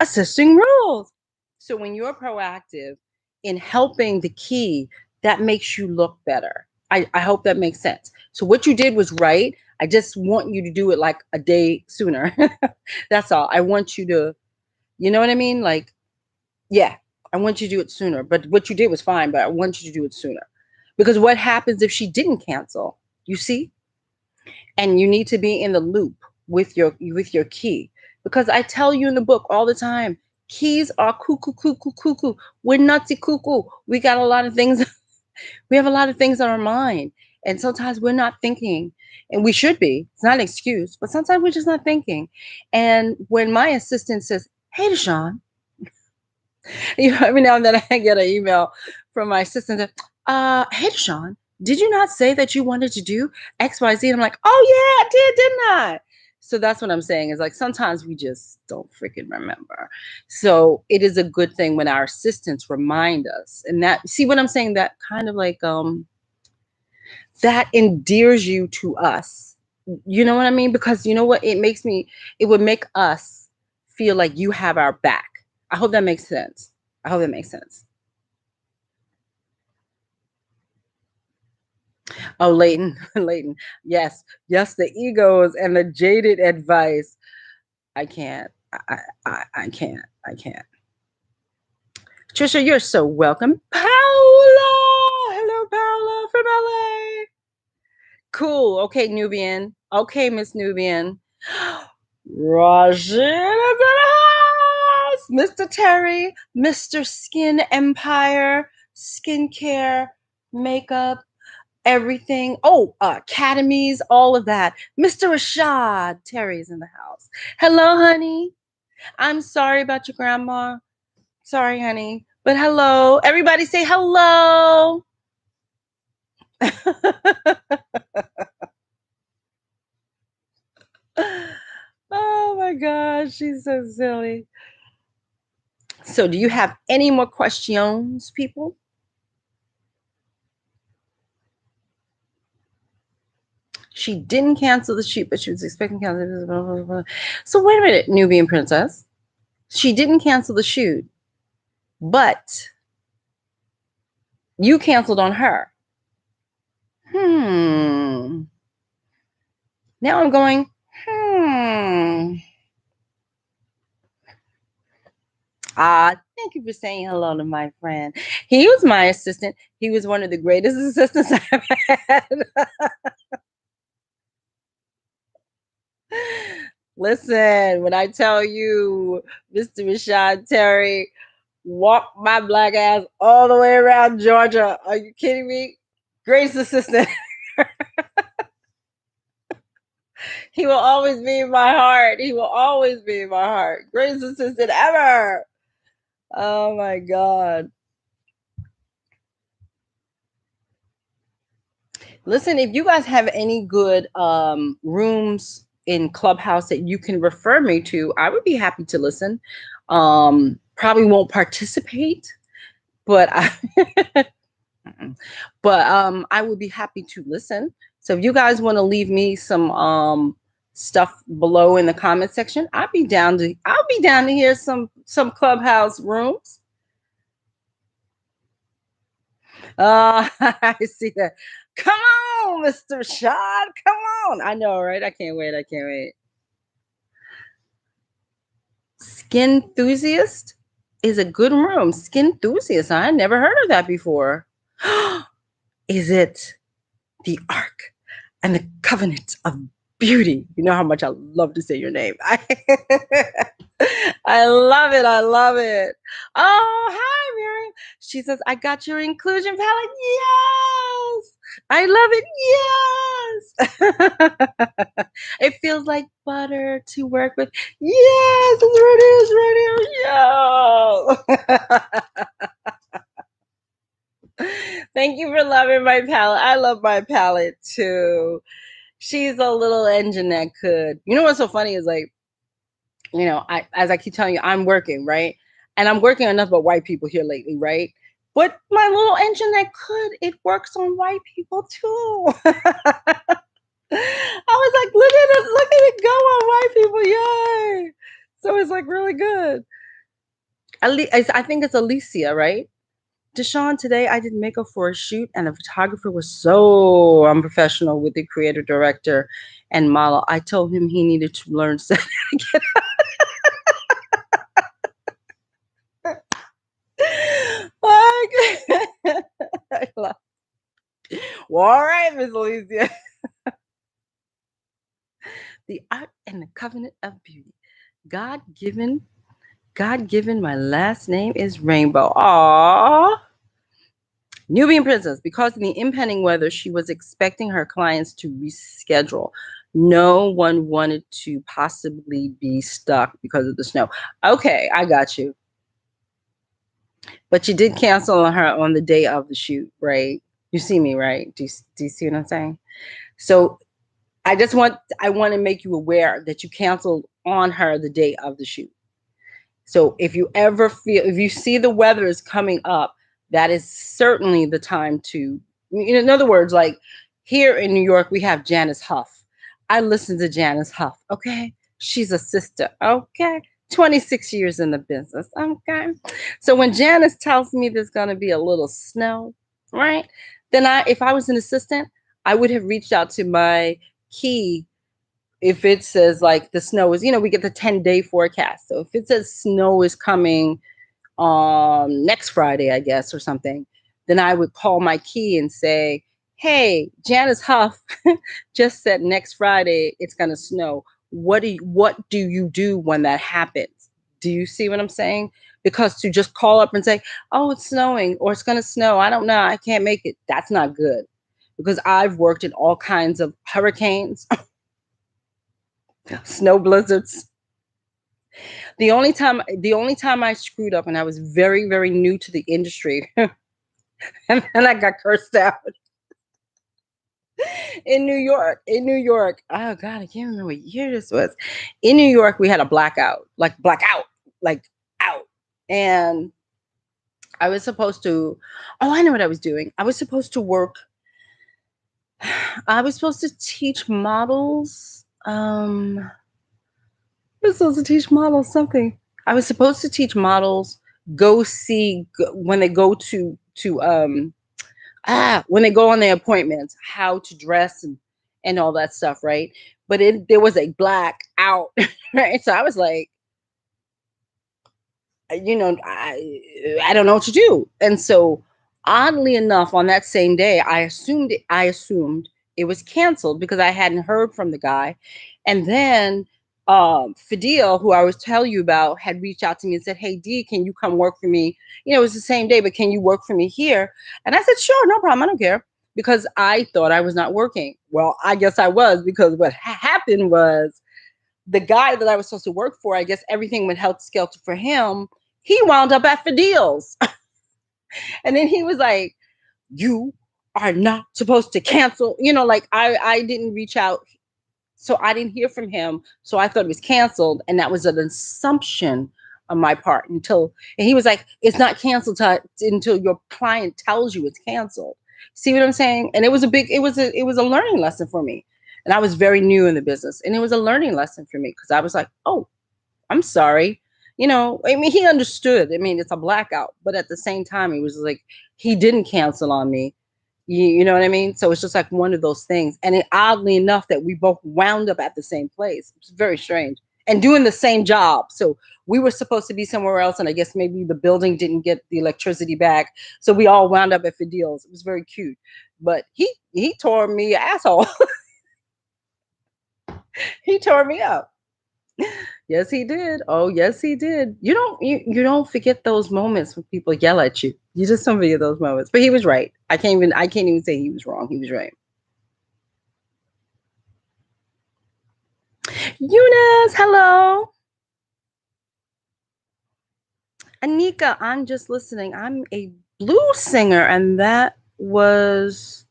Assisting rules. So when you're proactive in helping the key, that makes you look better. I hope that makes sense. So what you did was right. I just want you to do it like a day sooner. That's all. I want you to, you know what I mean? Like, yeah, I want you to do it sooner. But what you did was fine, but I want you to do it sooner. Because what happens if she didn't cancel? You see? And you need to be in the loop with your key, because I tell you in the book all the time, keys are cuckoo cuckoo cuckoo. We're nutsy cuckoo. We got a lot of things. We have a lot of things on our mind, and sometimes we're not thinking, and we should be. It's not an excuse, but sometimes we're just not thinking. And when my assistant says, "Hey, DeShawn," every now and then I get an email from my assistant that, "Hey, DeShawn, did you not say that you wanted to do XYZ?" And I'm like, "Oh yeah, I did, didn't I?" So that's what I'm saying, is like sometimes we just don't freaking remember. So it is a good thing when our assistants remind us. And that, see what I'm saying? That kind of like that endears you to us. You know what I mean? Because you know what? It would make us feel like you have our back. I hope that makes sense. I hope that makes sense. Oh, Leighton, Leighton. Yes, yes, the egos and the jaded advice. I can't. I can't. I can't. Trisha, you're so welcome. Paula! Hello, Paula from LA. Cool. Okay, Nubian. Okay, Miss Nubian. Rajin is in the house. Mr. Terry, Mr. Skin Empire, skincare, makeup, everything. Oh, academies, all of that. Mr. Rashad, Terry's in the house. Hello, honey. I'm sorry about your grandma. Sorry, honey. But hello. Everybody say hello. Oh my gosh, she's so silly. So, do you have any more questions, people? She didn't cancel the shoot, but she was expecting to cancel. Blah, blah, blah. So, wait a minute, Nubian princess. She didn't cancel the shoot, but you canceled on her. Hmm. Now I'm going, thank you for saying hello to my friend. He was my assistant. He was one of the greatest assistants I've had. Listen, when I tell you, Mr. Rashad Terry walked my black ass all the way around Georgia. Are you kidding me? Greatest assistant. He will always be in my heart. He will always be in my heart. Greatest assistant ever. Oh my God. Listen, if you guys have any good rooms in Clubhouse that you can refer me to, I would be happy to listen. Probably won't participate, but I would be happy to listen. So if you guys want to leave me some stuff below in the comment section, I'll be down to hear some Clubhouse rooms. I see that. Come on, Mr. Shad. Come on. I know, right? I can't wait. I can't wait. Skin Enthusiast is a good room. Skin Enthusiast. I never heard of that before. Is it the Ark and the Covenant of Beauty? You know how much I love to say your name. I love it. I love it. Oh, hi, Miriam. She says, I got your inclusion palette. Yes. I love it. Yes. It feels like butter to work with. Yes. It's radio. Thank you for loving my palette. I love my palette too. She's a little engine that could. You know what's so funny is like, you know, as I keep telling you, I'm working, right? And I'm working on nothing but white people here lately, right? But my little engine that could, it works on white people too. I was like, look at it go on white people, yay! So it's like really good. I think it's Alicia, right? DeShawn, today I did makeup for a shoot, and the photographer was so unprofessional with the creator, director, and model. I told him he needed to learn setting. Well, all right, Miss Alicia. The art and the covenant of beauty. God given, God given, my last name is Rainbow. Aww. Nubian princess, because in the impending weather, she was expecting her clients to reschedule. No one wanted to possibly be stuck because of the snow. Okay, I got you. But you did cancel on her on the day of the shoot, right? You see me, right? Do you see what I'm saying? So I want to make you aware that you canceled on her the day of the shoot. So if you see the weather is coming up, that is certainly the time to, in other words, like here in New York, we have Janice Huff. I listen to Janice Huff. Okay. She's a sister. Okay. 26 years in the business. Okay. So when Janice tells me there's going to be a little snow, right? Then if I was an assistant, I would have reached out to my key. If it says like the snow is, we get the 10-day forecast. So if it says snow is coming next Friday, I guess, or something, then I would call my key and say, hey, Janice Huff just said next Friday it's gonna snow. What do you do when that happens? Do you see what I'm saying? Because to just call up and say, oh, it's snowing or it's gonna snow, I don't know, I can't make it, that's not good. Because I've worked in all kinds of hurricanes, snow blizzards. The only time I screwed up, and I was very, very new to the industry, and then I got cursed out in New York. In New York, oh God, I can't remember what year this was. In New York, we had a blackout, like out, and I was supposed to. Oh, I know what I was doing. I was supposed to work. I was supposed to teach models. I was supposed to teach models something. I was supposed to teach models when they go when they go on their appointments, how to dress and all that stuff, right? But there was a black out, right? So I was like, I don't know what to do. And so oddly enough, on that same day, I assumed it was canceled because I hadn't heard from the guy. And then Fidel, who I was telling you about, had reached out to me and said, hey D, can you come work for me? It was the same day, but can you work for me here? And I said, sure, no problem, I don't care. Because I thought I was not working. Well, I guess I was, because what happened was the guy that I was supposed to work for, I guess everything went hell skelter for him. He wound up at Fidel's. And then he was like, you are not supposed to cancel. Like I didn't reach out. So I didn't hear from him. So I thought it was canceled. And that was an assumption on my part and he was like, it's not canceled until your client tells you it's canceled. See what I'm saying? And it was a learning lesson for me. And I was very new in the business. And it was a learning lesson for me because I was like, oh, I'm sorry. I mean, he understood. I mean, it's a blackout, but at the same time, he was like, he didn't cancel on me. You know what I mean? So it's just like one of those things. And oddly enough, that we both wound up at the same place. It's very strange. And doing the same job. So we were supposed to be somewhere else. And I guess maybe the building didn't get the electricity back. So we all wound up at Fidel's. It was very cute. But he tore me asshole. He tore me up. Yes, he did. Oh, yes, he did. You don't forget those moments when people yell at you. You just don't forget those moments. But he was right. I can't even say he was wrong. He was right. Eunice, hello. Anika, I'm just listening. I'm a blues singer, and that was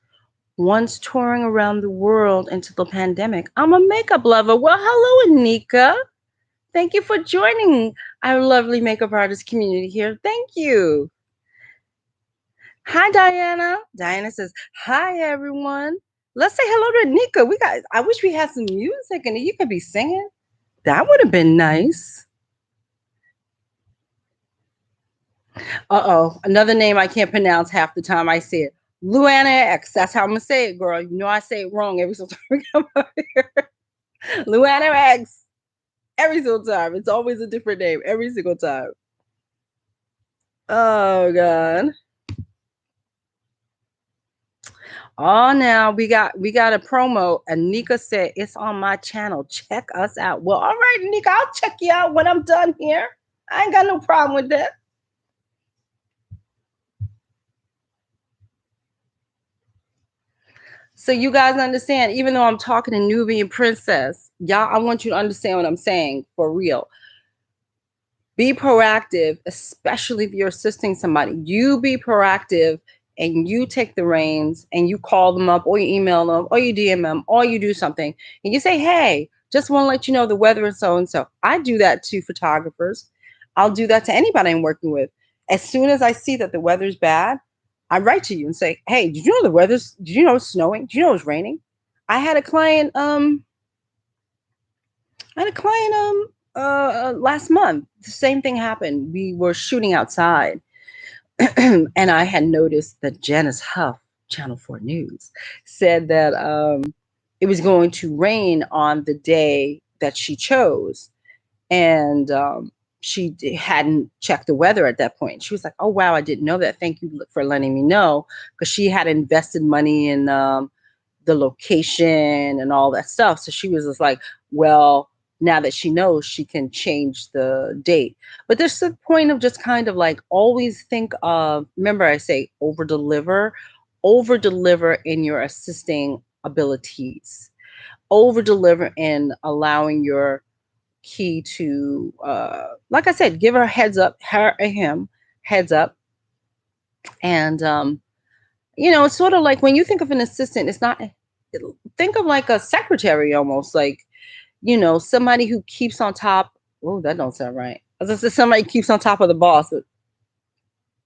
once touring around the world until the pandemic. I'm a makeup lover. Well, hello, Anika. Thank you for joining our lovely makeup artist community here. Thank you. Hi, Diana. Diana says, hi, everyone. Let's say hello to Nika. I wish we had some music and you could be singing. That would have been nice. Uh-oh. Another name I can't pronounce half the time I say it. Luana X. That's how I'm gonna say it, girl. You know I say it wrong every single time we come up here. Luana X. Every single time. It's always a different name. Every single time. Oh God. Oh, now we got a promo. And Nika said it's on my channel. Check us out. Well, all right, Nika, I'll check you out when I'm done here. I ain't got no problem with that. So you guys understand, even though I'm talking to Nubian Princess, y'all, I want you to understand what I'm saying for real. Be proactive, especially if you're assisting somebody. You be proactive and you take the reins and you call them up or you email them or you DM them or you do something and you say, hey, just want to let you know the weather is so and so. I do that to photographers. I'll do that to anybody I'm working with. As soon as I see that the weather's bad, I write to you and say, hey, did you know it's snowing? Did you know it's raining? I had a client, last month. The same thing happened. We were shooting outside, and I had noticed that Janice Huff, Channel 4 News, said that it was going to rain on the day that she chose, and hadn't checked the weather at that point. She was like, "Oh wow, I didn't know that. Thank you for letting me know," because she had invested money in the location and all that stuff. So she was just like, well, now that she knows, she can change the date. But there's the point of just kind of like always think of, remember I say over deliver in your assisting abilities, over deliver in allowing your key to, like I said, give her a heads up, her or him, heads up. And, it's sort of like when you think of an assistant, it's not, think of like a secretary almost, like, somebody who keeps on top. Oh, that don't sound right. As I said, somebody keeps on top of the boss.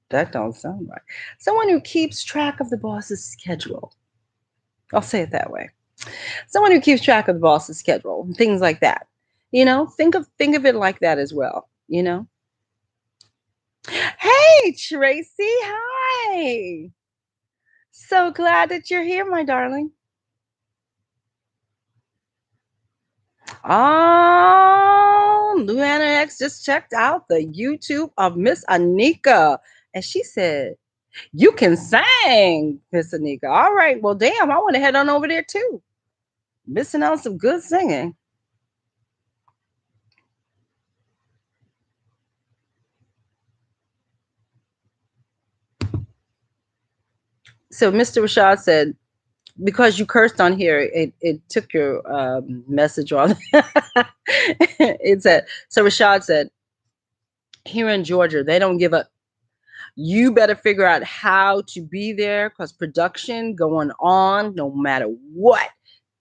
That don't sound right. Someone who keeps track of the boss's schedule. I'll say it that way. Someone who keeps track of the boss's schedule, things like that. Think of it like that as well. Hey, Tracy. Hi. So glad that you're here, my darling. Oh, Luana X just checked out the YouTube of Miss Anika. And she said, you can sing, Miss Anika. All right. Well, damn, I want to head on over there too. Missing out some good singing. So Mr. Rashad said, because you cursed on here, it took your message on. It said, so Rashad said, here in Georgia, they don't give up. You better figure out how to be there because production going on no matter what.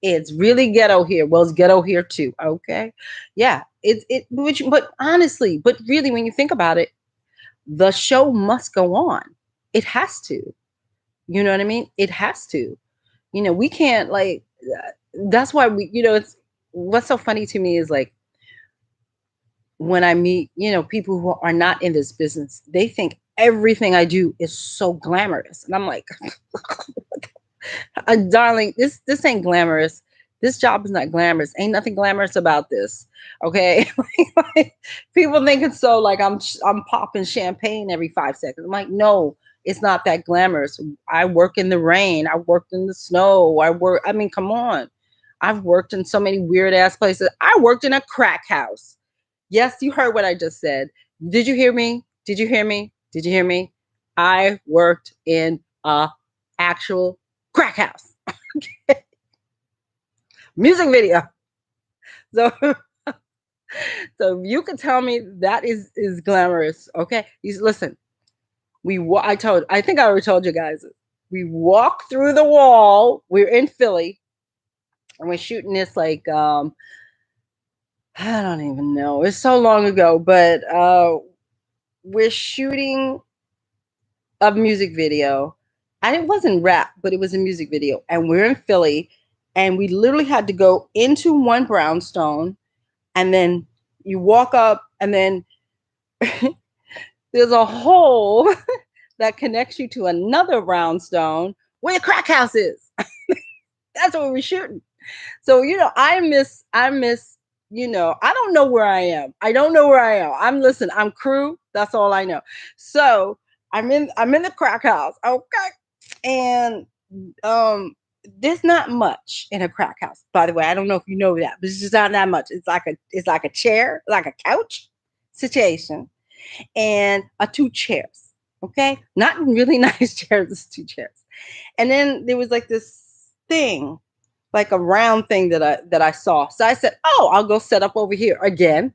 It's really ghetto here. Well, it's ghetto here too. Okay. Yeah. But honestly, but really, when you think about it, the show must go on. It has to. You know what I mean? It has to. We can't that's why it's what's so funny to me is like when I meet, people who are not in this business, they think everything I do is so glamorous. And I'm like, darling, this ain't glamorous. This job is not glamorous. Ain't nothing glamorous about this. Okay. People think it's so like I'm popping champagne every 5 seconds. I'm like, no, it's not that glamorous. I work in the rain. I worked in the snow. I mean, come on. I've worked in so many weird ass places. I worked in a crack house. Yes, you heard what I just said. Did you hear me? Did you hear me? Did you hear me? I worked in a actual crack house. Music video. So so you can tell me that is glamorous, okay? Listen, I think I already told you guys. We walk through the wall. We're in Philly and we're shooting this like I don't even know. It's so long ago, but we're shooting a music video and it wasn't rap, but it was a music video. And we're in Philly, and we literally had to go into one brownstone, and then you walk up, and then there's a hole that connects you to another brownstone where the crack house is. That's what we're shooting. So, I miss, I don't know where I am. I don't know where I am. I'm crew. That's all I know. So I'm in the crack house. Okay. And there's not much in a crack house, by the way. I don't know if you know that, but it's just not that much. It's like a chair, like a couch situation, and two chairs. Okay. Not really nice chairs, just two chairs. And then there was like this thing, like a round thing that I saw. So I said, "Oh, I'll go set up over here again."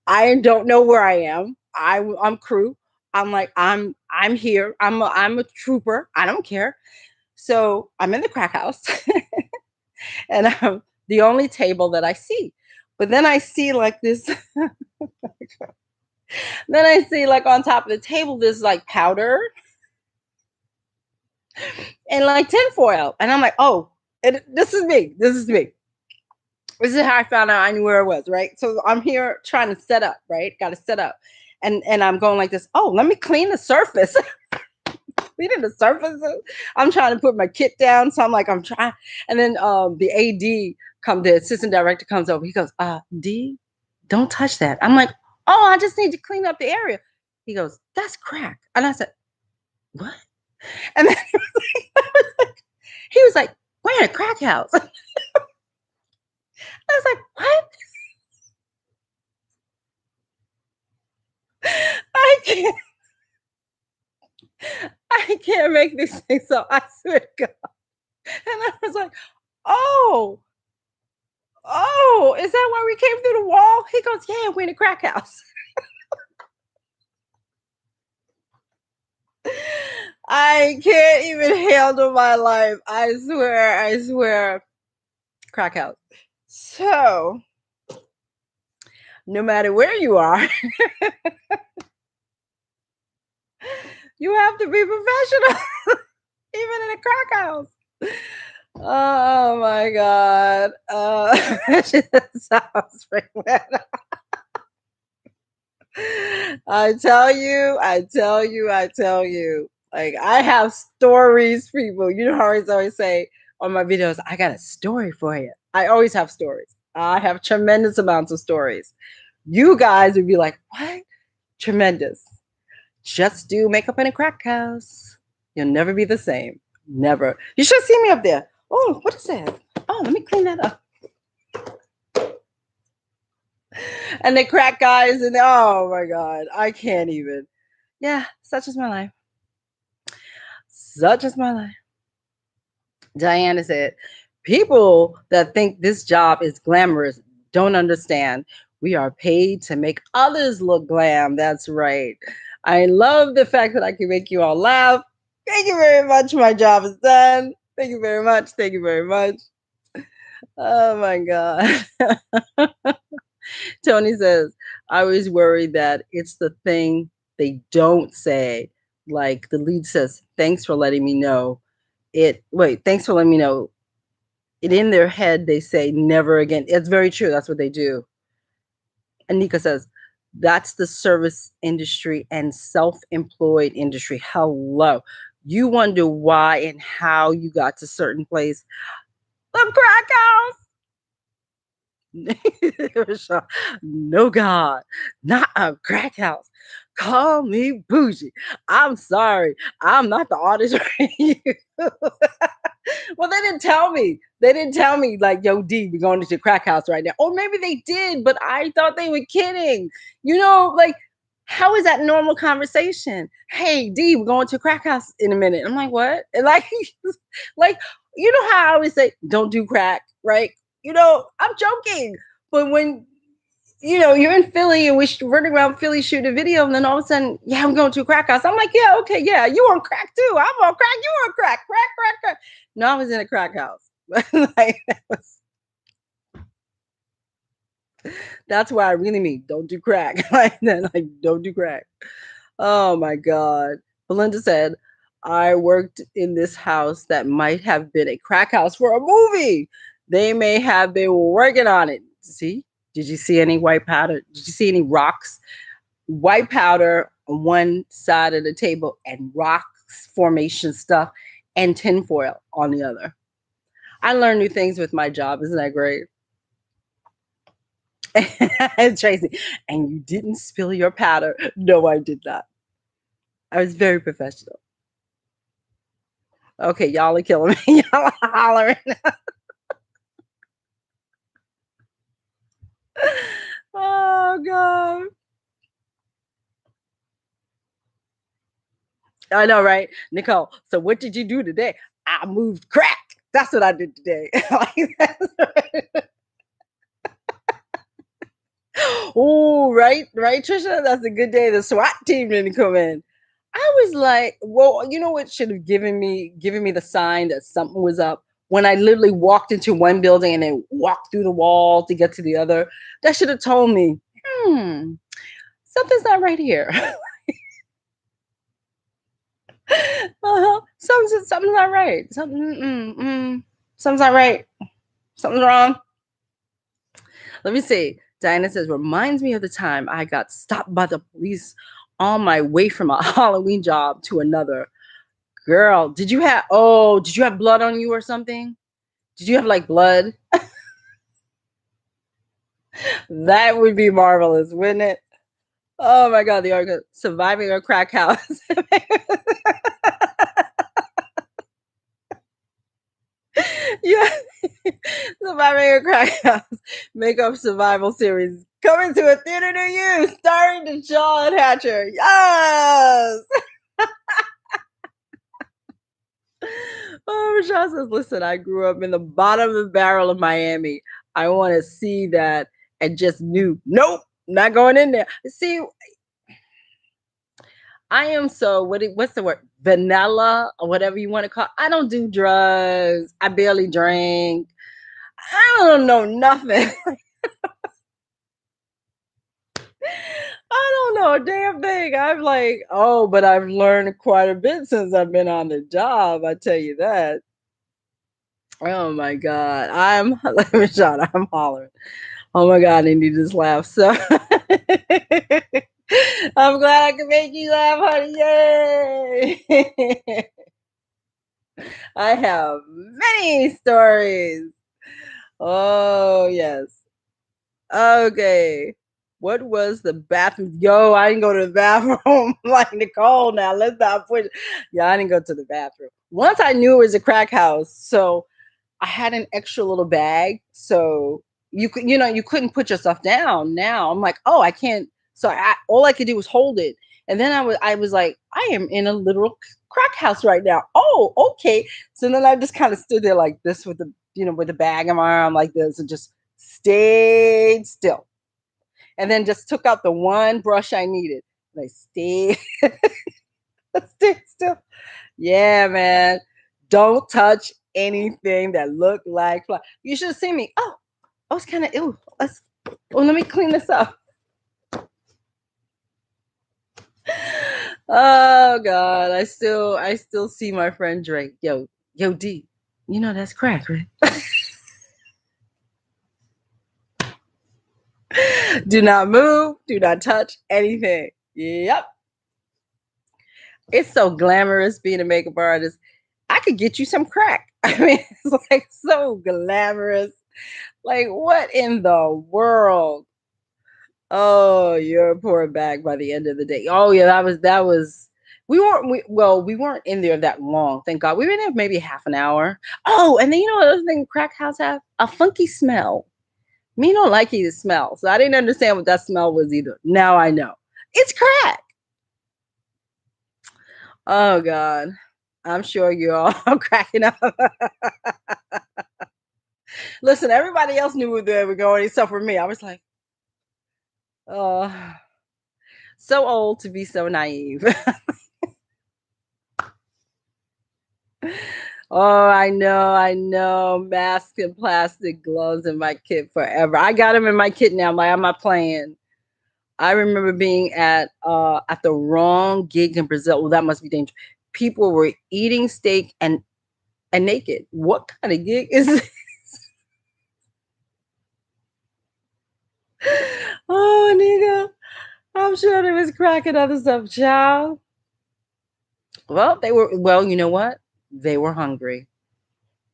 I don't know where I am. I'm crew. I'm like I'm here. I'm a trooper. I don't care. So I'm in the crack house, and I'm the only table that I see. But then I see like this. Then I see like on top of the table this like powder and like tinfoil, and I'm like, "Oh, this is me. This is me." This is how I found out I knew where I was, right? So I'm here trying to set up, right? Got to set up. And I'm going like this. Oh, let me clean the surface. Cleaning the surface. I'm trying to put my kit down. So I'm trying. And then the the assistant director comes over. He goes, D, don't touch that. I'm like, oh, I just need to clean up the area. He goes, that's crack. And I said, what? And then he was like, we're in a crack house. I was like, what? I can't. I can't make these things up. I swear to God. And I was like, oh, oh, is that why we came through the wall? He goes, yeah, we're in a crack house. I can't even handle my life. I swear, I swear. Crack house. So, no matter where you are, you have to be professional, even in a crack house. Oh my God. That sounds pretty. I tell you, I tell you, I tell you. Like I have stories, people. You know how I always say on my videos, I got a story for you. I always have stories. I have tremendous amounts of stories. You guys would be like, what? Tremendous. Just do makeup in a crack house. You'll never be the same. Never. You should see me up there. Oh, what is that? Oh, let me clean that up. And the crack guys, and oh my God, I can't even. Yeah, such is my life. Such is my life. Diana said, people that think this job is glamorous don't understand. We are paid to make others look glam. That's right. I love the fact that I can make you all laugh. Thank you very much. My job is done. Thank you very much. Thank you very much. Oh my God. Tony says, I always worry that it's the thing they don't say. Like the lead says, thanks for letting me know. Thanks for letting me know. It in their head, they say never again. It's very true. That's what they do. And Nika says, that's the service industry and self-employed industry. Hello. You wonder why and how you got to certain place. The crack house. No, God, not a crack house. Call me bougie. I'm sorry. I'm not the artist for you. Well, they didn't tell me. They didn't tell me like, yo, D, we're going to the crack house right now. Or maybe they did, but I thought they were kidding. Like, how is that normal conversation? Hey, D, we're going to a crack house in a minute. I'm like, what? And like, you know how I always say, don't do crack, right? I'm joking. But when you're in Philly and we're running around Philly shooting a video, and then all of a sudden, yeah, I'm going to a crack house. I'm like, yeah, okay, yeah, you on crack too. I'm on crack, you on crack, crack. No, I was in a crack house. That's why I really mean don't do crack. Don't do crack. Oh my God. Belinda said, I worked in this house that might have been a crack house for a movie. They may have been working on it. See? Did you see any white powder? Did you see any rocks? White powder on one side of the table and rocks formation stuff and tinfoil on the other. I learn new things with my job. Isn't that great? Tracy, and you didn't spill your powder. No, I did not. I was very professional. Okay, y'all are killing me. Y'all are hollering. Oh, God. I know, right? Nicole, so what did you do today? I moved crack. That's what I did today. Oh, right, Trisha. That's a good day. The SWAT team didn't come in. I was like, well, you know what should have given me the sign that something was up when I literally walked into one building and then walked through the wall to get to the other. That should have told me, something's not right here. Something's not right. Something's not right. Something's wrong. Let me see. Diana says, reminds me of the time I got stopped by the police on my way from a Halloween job to another. Girl, did you have blood on you or something? Did you have like blood? That would be marvelous, wouldn't it? Oh my God, the article, surviving a crack house. Yeah. Surviving a crack house makeup survival series coming to a theater near you, starring DeShawn Hatcher. Yes. Oh, Michelle says, listen, I grew up in the bottom of the barrel of Miami. I want to see that and just knew, nope, not going in there. See, I am so what's the word? Vanilla or whatever you want to call it. I don't do drugs. I barely drink. I don't know nothing. I don't know a damn thing. I'm like, oh, but I've learned quite a bit since I've been on the job. I tell you that. Oh my God. Let me shout. I'm hollering. Oh my God, I need this laugh. So I'm glad I could make you laugh, honey. Yay. I have many stories. Oh, yes. Okay. What was the bathroom? Yo, I didn't go to the bathroom like Nicole now. Let's not push. Yeah, I didn't go to the bathroom. Once I knew it was a crack house. So I had an extra little bag. So you couldn't put yourself down. Now I'm like, oh, I can't. So all I could do was hold it. And then I was like, I am in a literal crack house right now. Oh, okay. So then I just kind of stood there like this with the bag in my arm like this and just stayed still. And then just took out the one brush I needed. And I stayed, stayed still. Yeah, man. Don't touch anything that looked like fly. You should have seen me. Oh, I was kind of ill. Let me clean this up. Oh God, I still see my friend Drake. Yo, D, you know that's crack, right? Do not move. Do not touch anything. Yep. It's so glamorous being a makeup artist. I could get you some crack. I mean, it's like so glamorous. Like, what in the world? Oh, you're poor back by the end of the day. Oh yeah, that was we weren't in there that long, thank God. We were in there maybe half an hour. Oh, and then you know what other thing crack house have? A funky smell. Me don't like it to smell. So I didn't understand what that smell was either. Now I know. It's crack. Oh God. I'm sure you're all cracking up. Listen, everybody else knew where they were going except for me. I was like, oh, so old to be so naive. Oh, I know. Mask and plastic gloves in my kit forever. I got them in my kit now. I'm not playing. I remember being at the wrong gig in Brazil. Well, that must be dangerous. people were eating steak and naked. What kind of gig is this? Oh, nigga. I'm sure they was cracking other stuff, child. Well, you know what? They were hungry.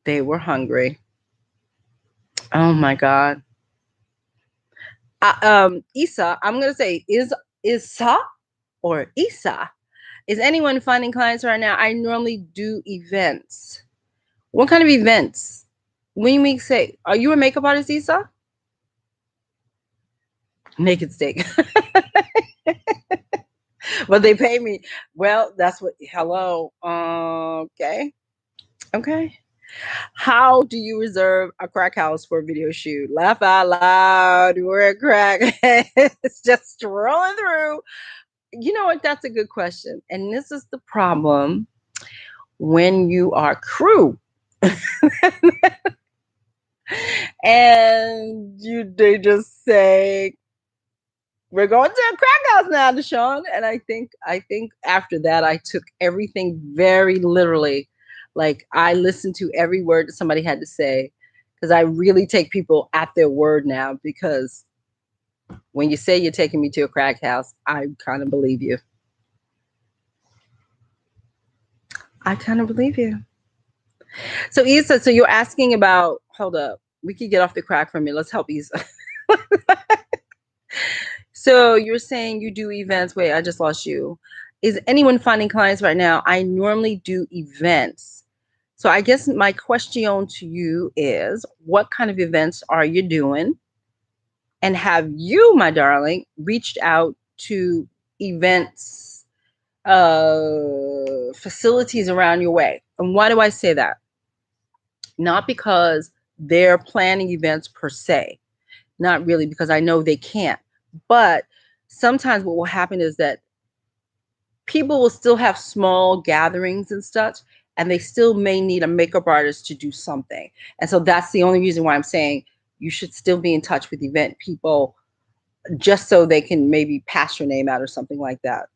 They were hungry. Oh my God. Isa, I'm gonna say is Isa or Isa. Is anyone finding clients right now? I normally do events. What kind of events? When we say, are you a makeup artist, Isa? Naked steak. But they pay me. Well, that's what, hello. Okay. Okay. How do you reserve a crack house for a video shoot? Laugh out loud. We're a crack. It's just strolling through. You know what? That's a good question. And this is the problem when you are crew. And they just say, we're going to a crack house now, DeShawn. And I think after that, I took everything very literally. Like, I listened to every word that somebody had to say, because I really take people at their word now, because when you say you're taking me to a crack house, I kind of believe you. I kind of believe you. So Isa, so you're asking about, hold up, we could get off the crack for a minute. Let's help Isa. So you're saying you do events. Wait, I just lost you. Is anyone finding clients right now? I normally do events. So I guess my question to you is, what kind of events are you doing? And have you, my darling, reached out to events, facilities around your way? And why do I say that? Not because they're planning events per se, not really, because I know they can't. But sometimes what will happen is that people will still have small gatherings and such, and they still may need a makeup artist to do something. And so that's the only reason why I'm saying you should still be in touch with event people, just so they can maybe pass your name out or something like that.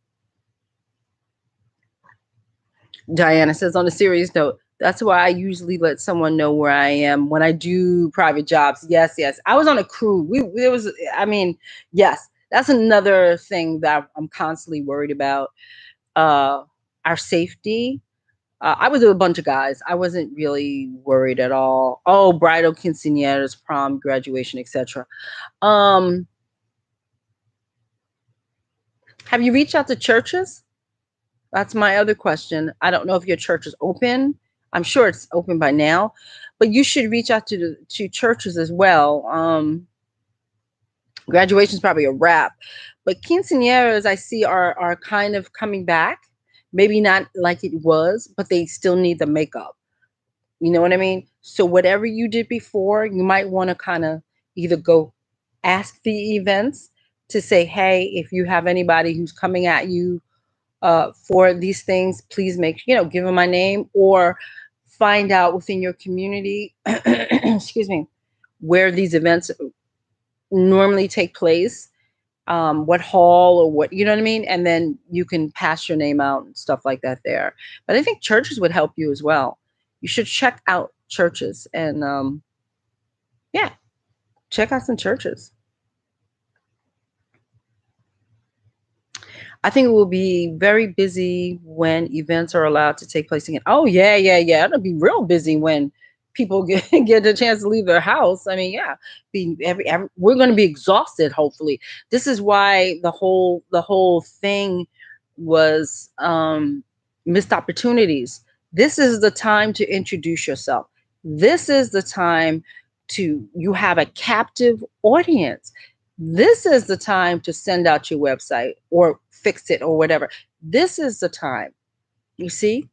Diana says, on a serious note, that's why I usually let someone know where I am when I do private jobs. Yes, yes. I was on a crew. Yes, that's another thing that I'm constantly worried about. Our safety. I was with a bunch of guys. I wasn't really worried at all. Oh, bridal quinceañeras, prom, graduation, etc. Have you reached out to churches? That's my other question. I don't know if your church is open. I'm sure it's open by now, but you should reach out to churches as well. Graduation is probably a wrap, but quinceañeras I see are kind of coming back. Maybe not like it was, but they still need the makeup. You know what I mean? So whatever you did before, you might want to kind of either go ask the events to say, hey, if you have anybody who's coming at you for these things, please give them my name, or find out within your community, excuse me, where these events normally take place, what hall or what, you know what I mean? And then you can pass your name out and stuff like that there. But I think churches would help you as well. You should check out churches and, yeah, check out some churches. I think it will be very busy when events are allowed to take place again. Oh yeah, yeah, yeah. It'll be real busy when people get a chance to leave their house. I mean, yeah, we're going to be exhausted. Hopefully, this is why the whole thing was missed opportunities. This is the time to introduce yourself. This is the time you have a captive audience. This is the time to send out your website or fix it or whatever. This is the time. You see?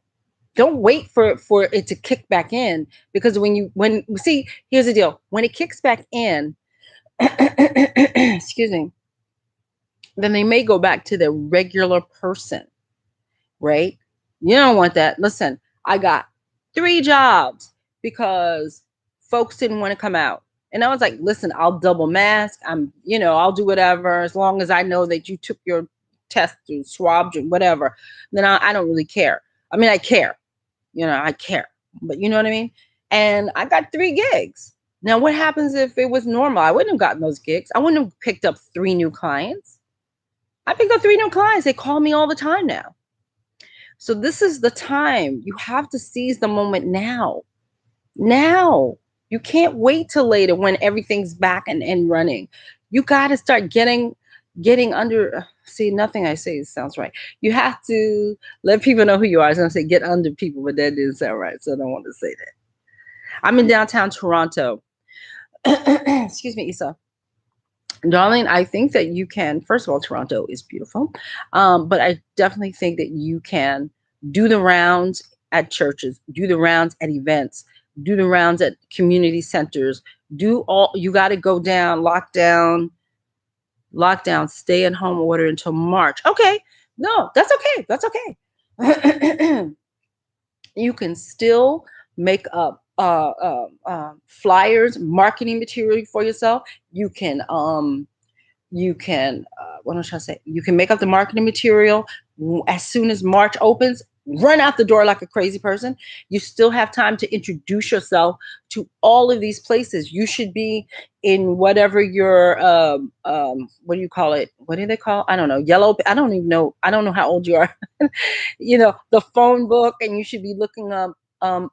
Don't wait for it to kick back in, because here's the deal. When it kicks back in, excuse me, then they may go back to the regular person, right? You don't want that. Listen, I got 3 jobs because folks didn't want to come out. And I was like, listen, I'll double mask. I'll do whatever, as long as I know that you took your test or swabbed or whatever. Then I don't really care. I mean, I care, I care, but you know what I mean? And I got 3 gigs. Now, what happens if it was normal? I wouldn't have gotten those gigs. I wouldn't have picked up 3 new clients. I picked up 3 new clients. They call me all the time now. So this is the time. You have to seize the moment now. Now. You can't wait till later when everything's back and running. You got to start getting under. See, nothing I say sounds right. You have to let people know who you are. I was going to say get under people, but that didn't sound right. So I don't want to say that. I'm in downtown Toronto. Excuse me, Issa. Darling, I think that you can, first of all, Toronto is beautiful. But I definitely think that you can do the rounds at churches, do the rounds at events, do the rounds at community centers, you got to go down, lockdown, stay at home order until March. Okay. No, that's okay. That's okay. You can still make up flyers, marketing material for yourself. You can what am I trying to say? You can make up the marketing material as soon as March opens. Run out the door like a crazy person. You still have time to introduce yourself to all of these places. You should be in whatever your what do you call it? What do they call? I don't know. Yellow. I don't even know. I don't know how old you are. The phone book, and you should be looking up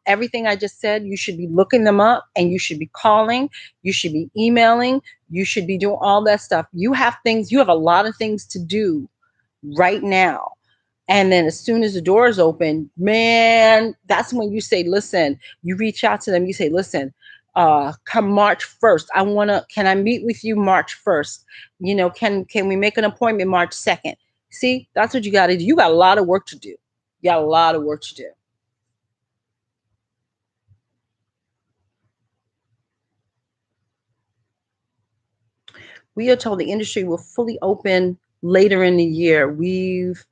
everything I just said. You should be looking them up, and you should be calling. You should be emailing. You should be doing all that stuff. You have a lot of things to do right now. And then as soon as the doors open, man, that's when you say, listen, you reach out to them. You say, listen, come March 1st. Can I meet with you March 1st? Can we make an appointment March 2nd? See, that's what you got to do. You got a lot of work to do. You got a lot of work to do. We are told the industry will fully open later in the year. We've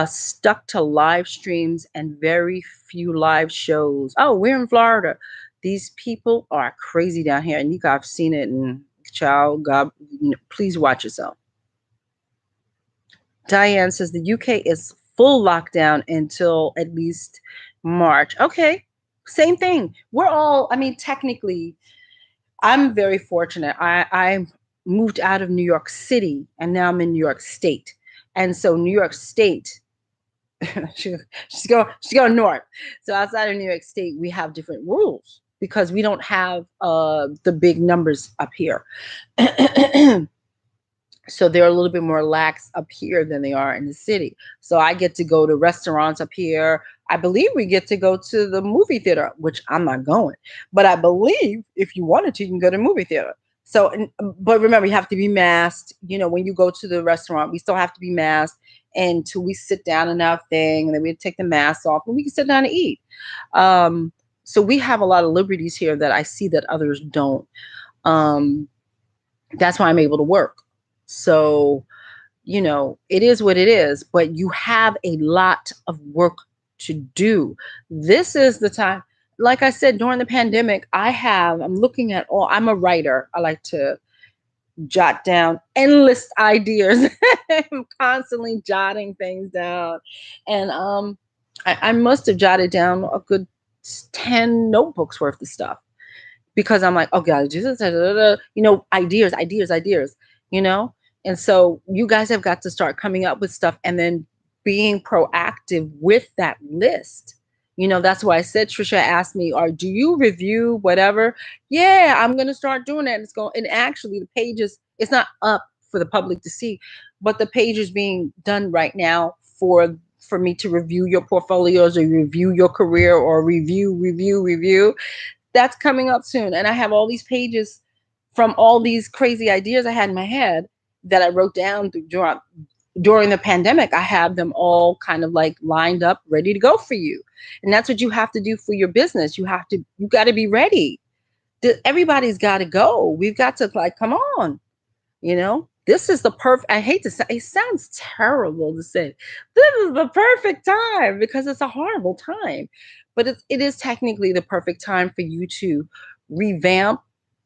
stuck to live streams and very few live shows. Oh, we're in Florida. These people are crazy down here, and you guys have seen it. And child, God, please watch yourself. Diane says the UK is full lockdown until at least March. Okay, same thing. Technically, I'm very fortunate. I moved out of New York City, and now I'm in New York State. And so New York State, she's going north. So outside of New York State, we have different rules because we don't have the big numbers up here. So they're a little bit more lax up here than they are in the city. So I get to go to restaurants up here. I believe we get to go to the movie theater, which I'm not going. But I believe if you wanted to, you can go to the movie theater. So, but remember, you have to be masked. When you go to the restaurant, we still have to be masked until we sit down in our thing, and then we take the mask off, and we can sit down and eat. So we have a lot of liberties here that I see that others don't. That's why I'm able to work. So, it is what it is, but you have a lot of work to do. This is the time. Like I said, during the pandemic, I'm looking at I'm a writer. I like to jot down endless ideas. I'm constantly jotting things down. And I must have jotted down a good 10 notebooks worth of stuff because I'm like, oh God, Jesus, ideas, And so you guys have got to start coming up with stuff and then being proactive with that list. That's why I said, Trisha asked me, do you review whatever? Yeah, I'm going to start doing that. And actually the pages, it's not up for the public to see, but the page is being done right now for me to review your portfolios or review your career or review. That's coming up soon. And I have all these pages from all these crazy ideas I had in my head that I wrote down during the pandemic. I have them all kind of like lined up, ready to go for you. And that's what you have to do for your business. You got to be ready. Everybody's got to go. We've got to come on, this is the perfect, I hate to say, it sounds terrible to say, this is the perfect time because it's a horrible time, but it is technically the perfect time for you to revamp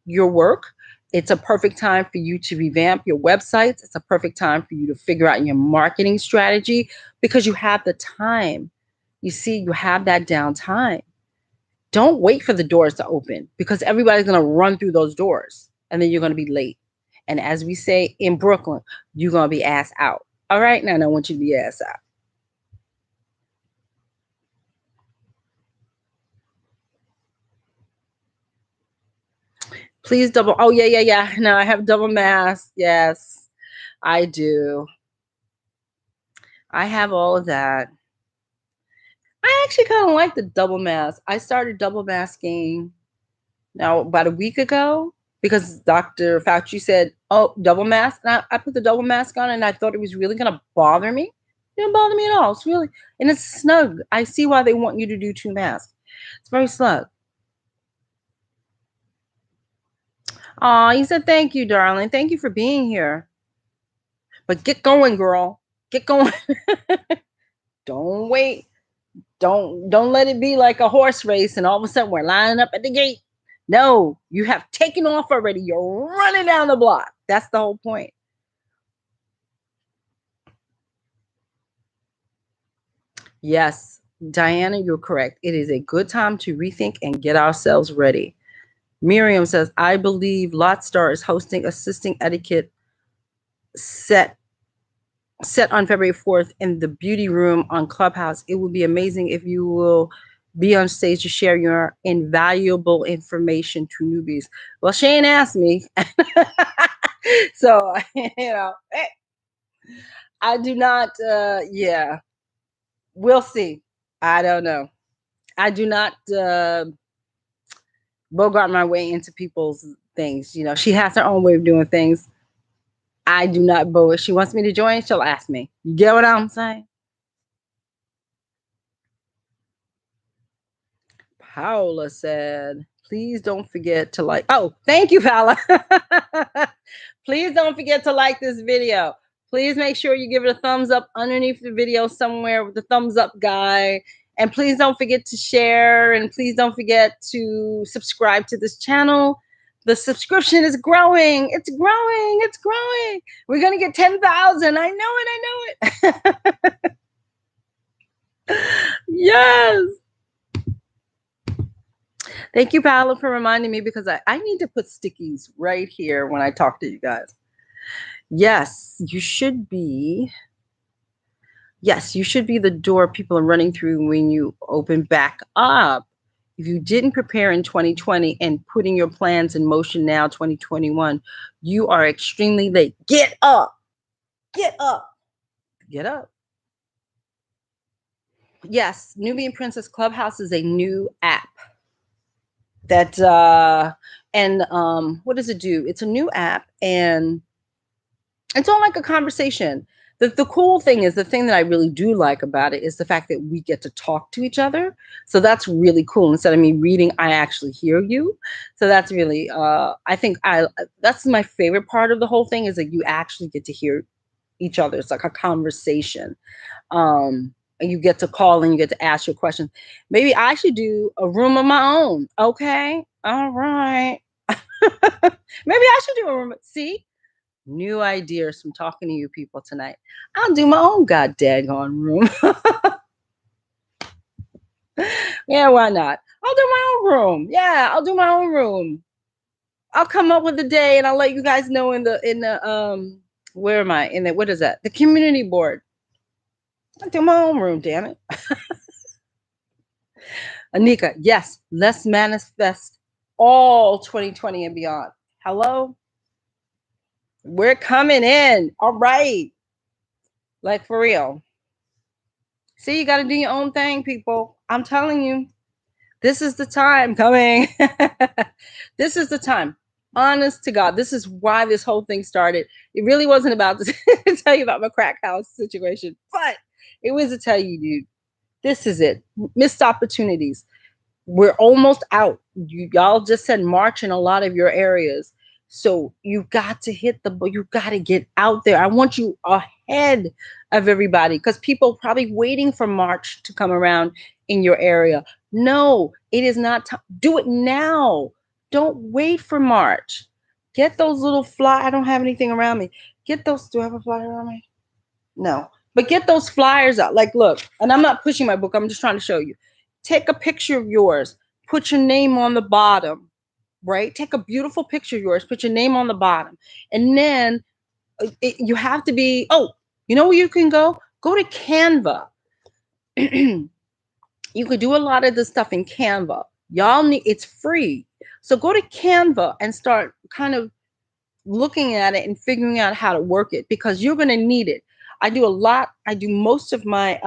your work. It's a perfect time for you to revamp your websites. It's a perfect time for you to figure out your marketing strategy because you have the time You see, you have that downtime. Don't wait for the doors to open because everybody's going to run through those doors and then you're going to be late. And as we say in Brooklyn, you're going to be ass out. All right. Now I want you to be ass out. Please double. Oh, yeah, yeah, yeah. No, I have double mask. Yes, I do. I have all of that. I actually kind of like the double mask. I started double masking now about a week ago because Dr. Fauci said, oh, double mask. And I put the double mask on and I thought it was really going to bother me. It didn't bother me at all. It's really, and it's snug. I see why they want you to do 2 masks. It's very snug. Oh, he said, thank you, darling. Thank you for being here. But get going, girl. Get going. Don't wait. Don't let it be like a horse race and all of a sudden we're lining up at the gate. No, you have taken off already. You're running down the block. That's the whole point. Yes, Diana, you're correct. It is a good time to rethink and get ourselves ready. Miriam says, I believe Lotstar is hosting Assisting Etiquette set on February 4th in the beauty room on Clubhouse. It would be amazing if you will be on stage to share your invaluable information to newbies. Well, Shane asked me. So, I do not, yeah, we'll see. I don't know. I do not bogart my way into people's things. She has her own way of doing things. I do not bow. If she wants me to join, she'll ask me. You get what I'm saying? Paula said, please don't forget to like. Oh, thank you, Paula. Please don't forget to like this video. Please make sure you give it a thumbs up underneath the video somewhere with the thumbs up guy. And please don't forget to share. And please don't forget to subscribe to this channel. The subscription is growing. It's growing. It's growing. We're going to get 10,000. I know it. I know it. Yes. Thank you, Paolo, for reminding me because I need to put stickies right here when I talk to you guys. Yes, you should be. Yes, you should be the door people are running through when you open back up. If you didn't prepare in 2020 and putting your plans in motion now, 2021, you are extremely late. Get up. Get up. Get up. Yes, Nubian Princess Clubhouse is a new app. That what does it do? It's a new app and it's all like a conversation. The cool thing is, the thing that I really do like about it is the fact that we get to talk to each other. So that's really cool. Instead of me reading, I actually hear you. So that's really I think that's my favorite part of the whole thing, is that you actually get to hear each other. It's like a conversation. And you get to call and you get to ask your questions. Maybe I should do a room of my own. Okay. All right. Maybe I should do a room. See, new ideas from talking to you people tonight. I'll do my own god daggone room. Yeah, why not? I'll do my own room. Yeah, I'll do my own room. I'll come up with a day and I'll let you guys know in the where am I? In the, what is that? The community board. I'll do my own room, damn it. Anika, yes, let's manifest all 2020 and beyond. Hello? We're coming in. All right. Like, for real. See, you got to do your own thing, people. I'm telling you, this is the time coming. This is the time. Honest to God, this is why this whole thing started. It really wasn't about to tell you about my crack house situation, but it was to tell you, dude, this is it. Missed opportunities. We're almost out. Y'all just said March in a lot of your areas. So you got to you got to get out there. I want you ahead of everybody, because people probably waiting for March to come around in your area. No, it is not time. Do it now. Don't wait for March. Get those little I don't have anything around me. Get those. Do I have a flyer around me? No. But get those flyers out. Like, look, and I'm not pushing my book. I'm just trying to show you. Take a picture of yours. Put your name on the bottom, right? Take a beautiful picture of yours. Put your name on the bottom. And then you have to be, oh, you know where you can go? Go to Canva. You could do a lot of this stuff in Canva. Y'all need, it's free. So go to Canva and start kind of looking at it and figuring out how to work it, because you're going to need it. I do most of my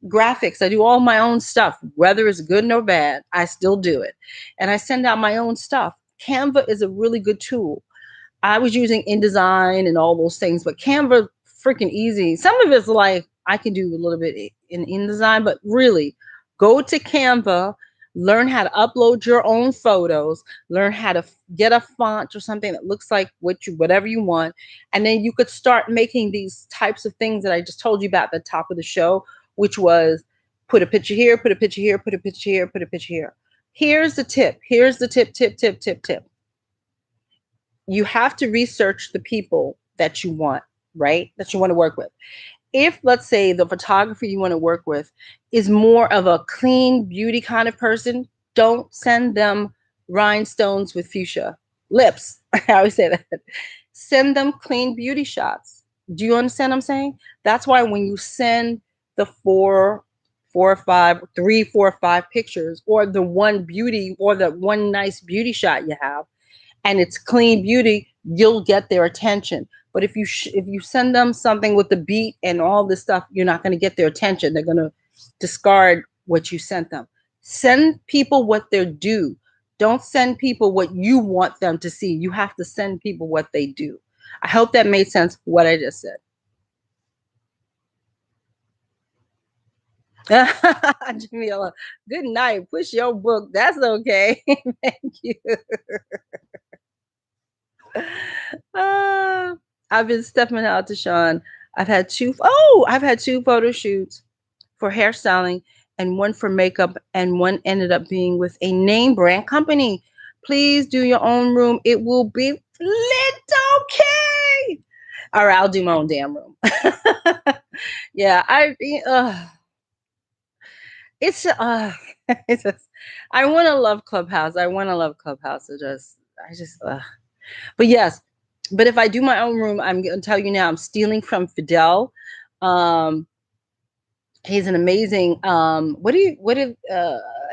graphics. I do all my own stuff, whether it's good or bad, I still do it. And I send out my own stuff. Canva is a really good tool. I was using InDesign and all those things, but Canva freaking easy. Some of it's like I can do a little bit in InDesign, but really go to Canva, learn how to upload your own photos, learn how to get a font or something that looks like whatever you want. And then you could start making these types of things that I just told you about at the top of the show, which was put a picture here, put a picture here, put a picture here, put a picture here. Here's the tip. Here's the tip. You have to research the people that you want, right? That you want to work with. If, let's say, the photographer you want to work with is more of a clean beauty kind of person, don't send them rhinestones with fuchsia lips. I always say that. Send them clean beauty shots. Do you understand what I'm saying? That's why when you send the four or five, 3, 4, 5 pictures, or the one beauty, or the one nice beauty shot you have, and it's clean beauty, you'll get their attention. But if you send them something with the beat and all this stuff, you're not going to get their attention. They're going to discard what you sent them. Send people what they're due. Don't send people what you want them to see. You have to send people what they do. I hope that made sense, what I just said. Jamila, good night. Push your book. That's okay. Thank you. I've been stepping out, DeShawn. I've had two photo shoots for hairstyling and one for makeup, and one ended up being with a name brand company. Please do your own room. It will be lit. Okay. All right, I'll do my own damn room. Yeah, it's it's just, I want to love Clubhouse. I want to love Clubhouse. But yes, but if I do my own room, I'm going to tell you now, I'm stealing from Fidel. He's an amazing,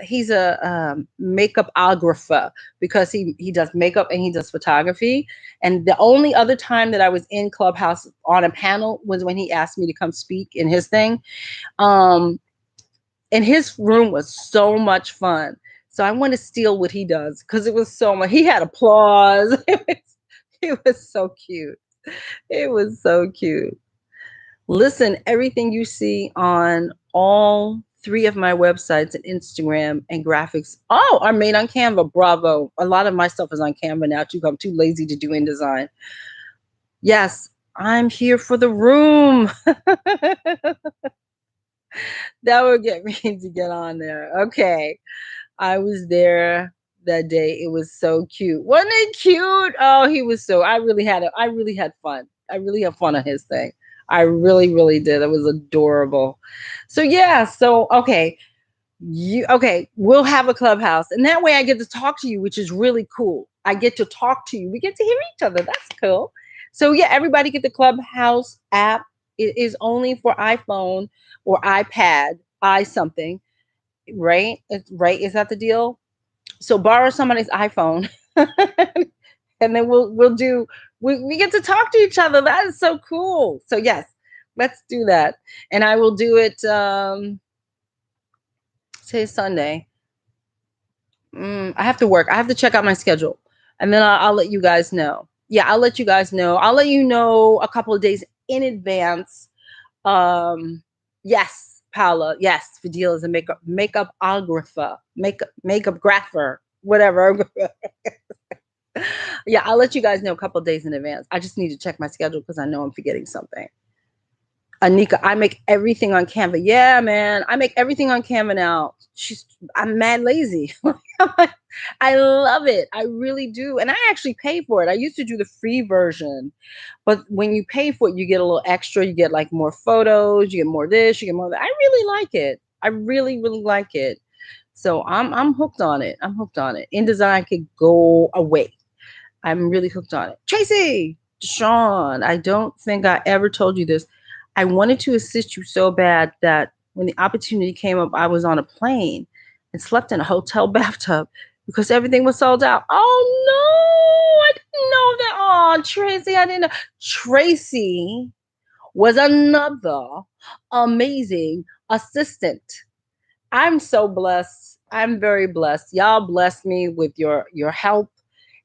he's a makeupographer, because he does makeup and he does photography. And the only other time that I was in Clubhouse on a panel was when he asked me to come speak in his thing. And his room was so much fun. So I want to steal what he does, because it was so much. He had applause. It was so cute. It was so cute. Listen, everything you see on all 3 of my websites and Instagram and graphics, are made on Canva. Bravo. A lot of my stuff is on Canva now too. I'm too lazy to do InDesign. Yes, I'm here for the room. That would get me to get on there. Okay. I was there that day. It was so cute. Wasn't it cute? Oh, he was I really had fun. I really had fun on his thing. I really, really did. It was adorable. So yeah, okay. We'll have a Clubhouse. And that way I get to talk to you, which is really cool. I get to talk to you. We get to hear each other. That's cool. So yeah, everybody get the Clubhouse app. It is only for iPhone or iPad, something, right? Right. Is that the deal? So borrow somebody's iPhone. And then we get to talk to each other. That is so cool. So yes, let's do that. And I will do it say Sunday. I have to work. I have to check out my schedule. And then I'll let you guys know. Yeah, I'll let you guys know. I'll let you know a couple of days in advance. Yes, Paula. Yes, Fidel is a makeupographer, makeup grapher, whatever. Yeah, I'll let you guys know a couple of days in advance. I just need to check my schedule because I know I'm forgetting something. Anika, I make everything on Canva. Yeah, man. I make everything on Canva now. I'm mad lazy. I love it. I really do. And I actually pay for it. I used to do the free version. But when you pay for it, you get a little extra. You get like more photos, you get more this, you get more that. I really like it. I really, really like it. So I'm hooked on it. I'm hooked on it. InDesign could go away. I'm really hooked on it. Tracy, DeShawn, I don't think I ever told you this. I wanted to assist you so bad that when the opportunity came up, I was on a plane and slept in a hotel bathtub because everything was sold out. Oh no, I didn't know that. Oh, Tracy, I didn't know. Tracy was another amazing assistant. I'm so blessed. I'm very blessed. Y'all blessed me with your help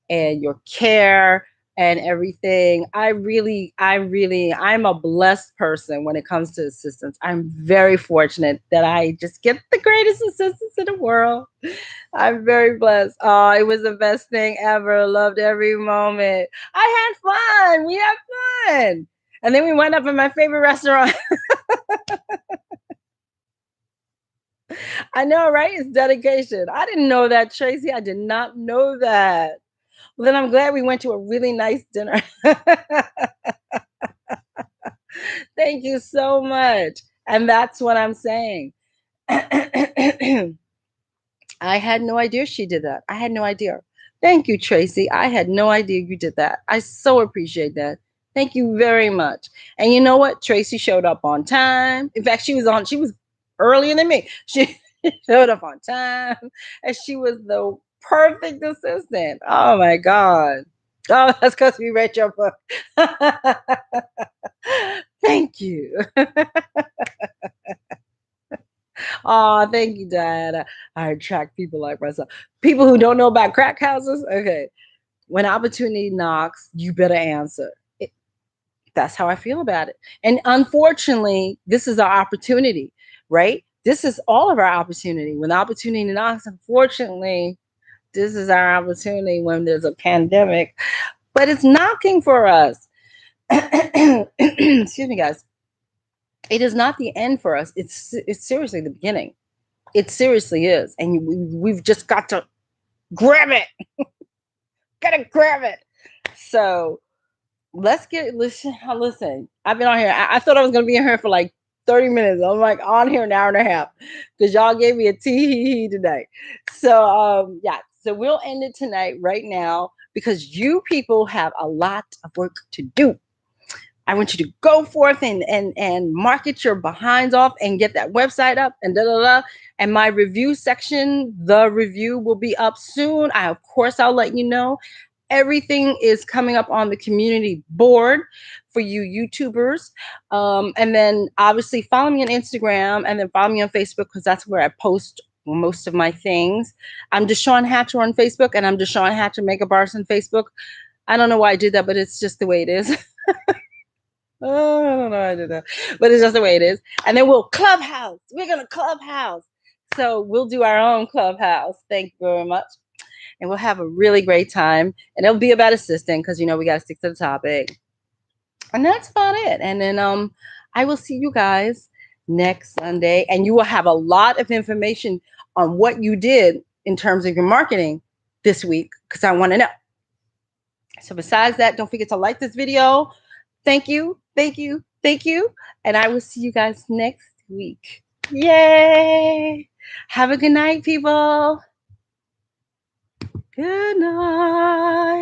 and your care and everything. I'm a blessed person when it comes to assistance. I'm very fortunate that I just get the greatest assistants in the world. I'm very blessed. Oh, it was the best thing ever. Loved every moment. I had fun. We had fun. And then we went up in my favorite restaurant. I know, right? It's dedication. I didn't know that, Tracy. I did not know that. Well, then I'm glad we went to a really nice dinner. Thank you so much. And that's what I'm saying. I had no idea she did that. I had no idea. Thank you, Tracy. I had no idea you did that. I so appreciate that. Thank you very much. And you know what? Tracy showed up on time. In fact, she was earlier than me. She showed up on time and she was the perfect assistant. Oh my God. Oh, that's because we read your book. Thank you. Oh, thank you, Diana. I attract people like myself. People who don't know about crack houses. Okay. When opportunity knocks, you better answer. That's how I feel about it. And unfortunately, this is our opportunity, right? This is all of our opportunity. When opportunity knocks, unfortunately, this is our opportunity when there's a pandemic, but it's knocking for us. Excuse me, guys. It is not the end for us. It's seriously the beginning. It seriously is, and we've just got to grab it. Gotta grab it. So listen. I've been on here. I thought I was gonna be in here for like 30 minutes. I'm like on here an hour and a half because y'all gave me a tee tonight. So yeah. So we'll end it tonight right now because you people have a lot of work to do. I want you to go forth and market your behinds off and get that website up and da da da. And my review section, the review will be up soon. Of course, I'll let you know. Everything is coming up on the community board for you YouTubers. And then obviously follow me on Instagram and then follow me on Facebook because that's where I post most of my things. I'm DeShawn Hatcher on Facebook and I'm DeShawn Hatcher Makeup Artist on Facebook. I don't know why I did that, but it's just the way it is. Oh, I don't know how I did that, but it's just the way it is. And then we'll Clubhouse. We're gonna Clubhouse. So we'll do our own Clubhouse. Thank you very much. And we'll have a really great time. And it'll be about assisting because we gotta stick to the topic. And that's about it. And then I will see you guys next Sunday. And you will have a lot of information on what you did in terms of your marketing this week because I want to know. So besides that, don't forget to like this video. Thank you. Thank you. Thank you. And I will see you guys next week. Yay. Have a good night, people. Good night.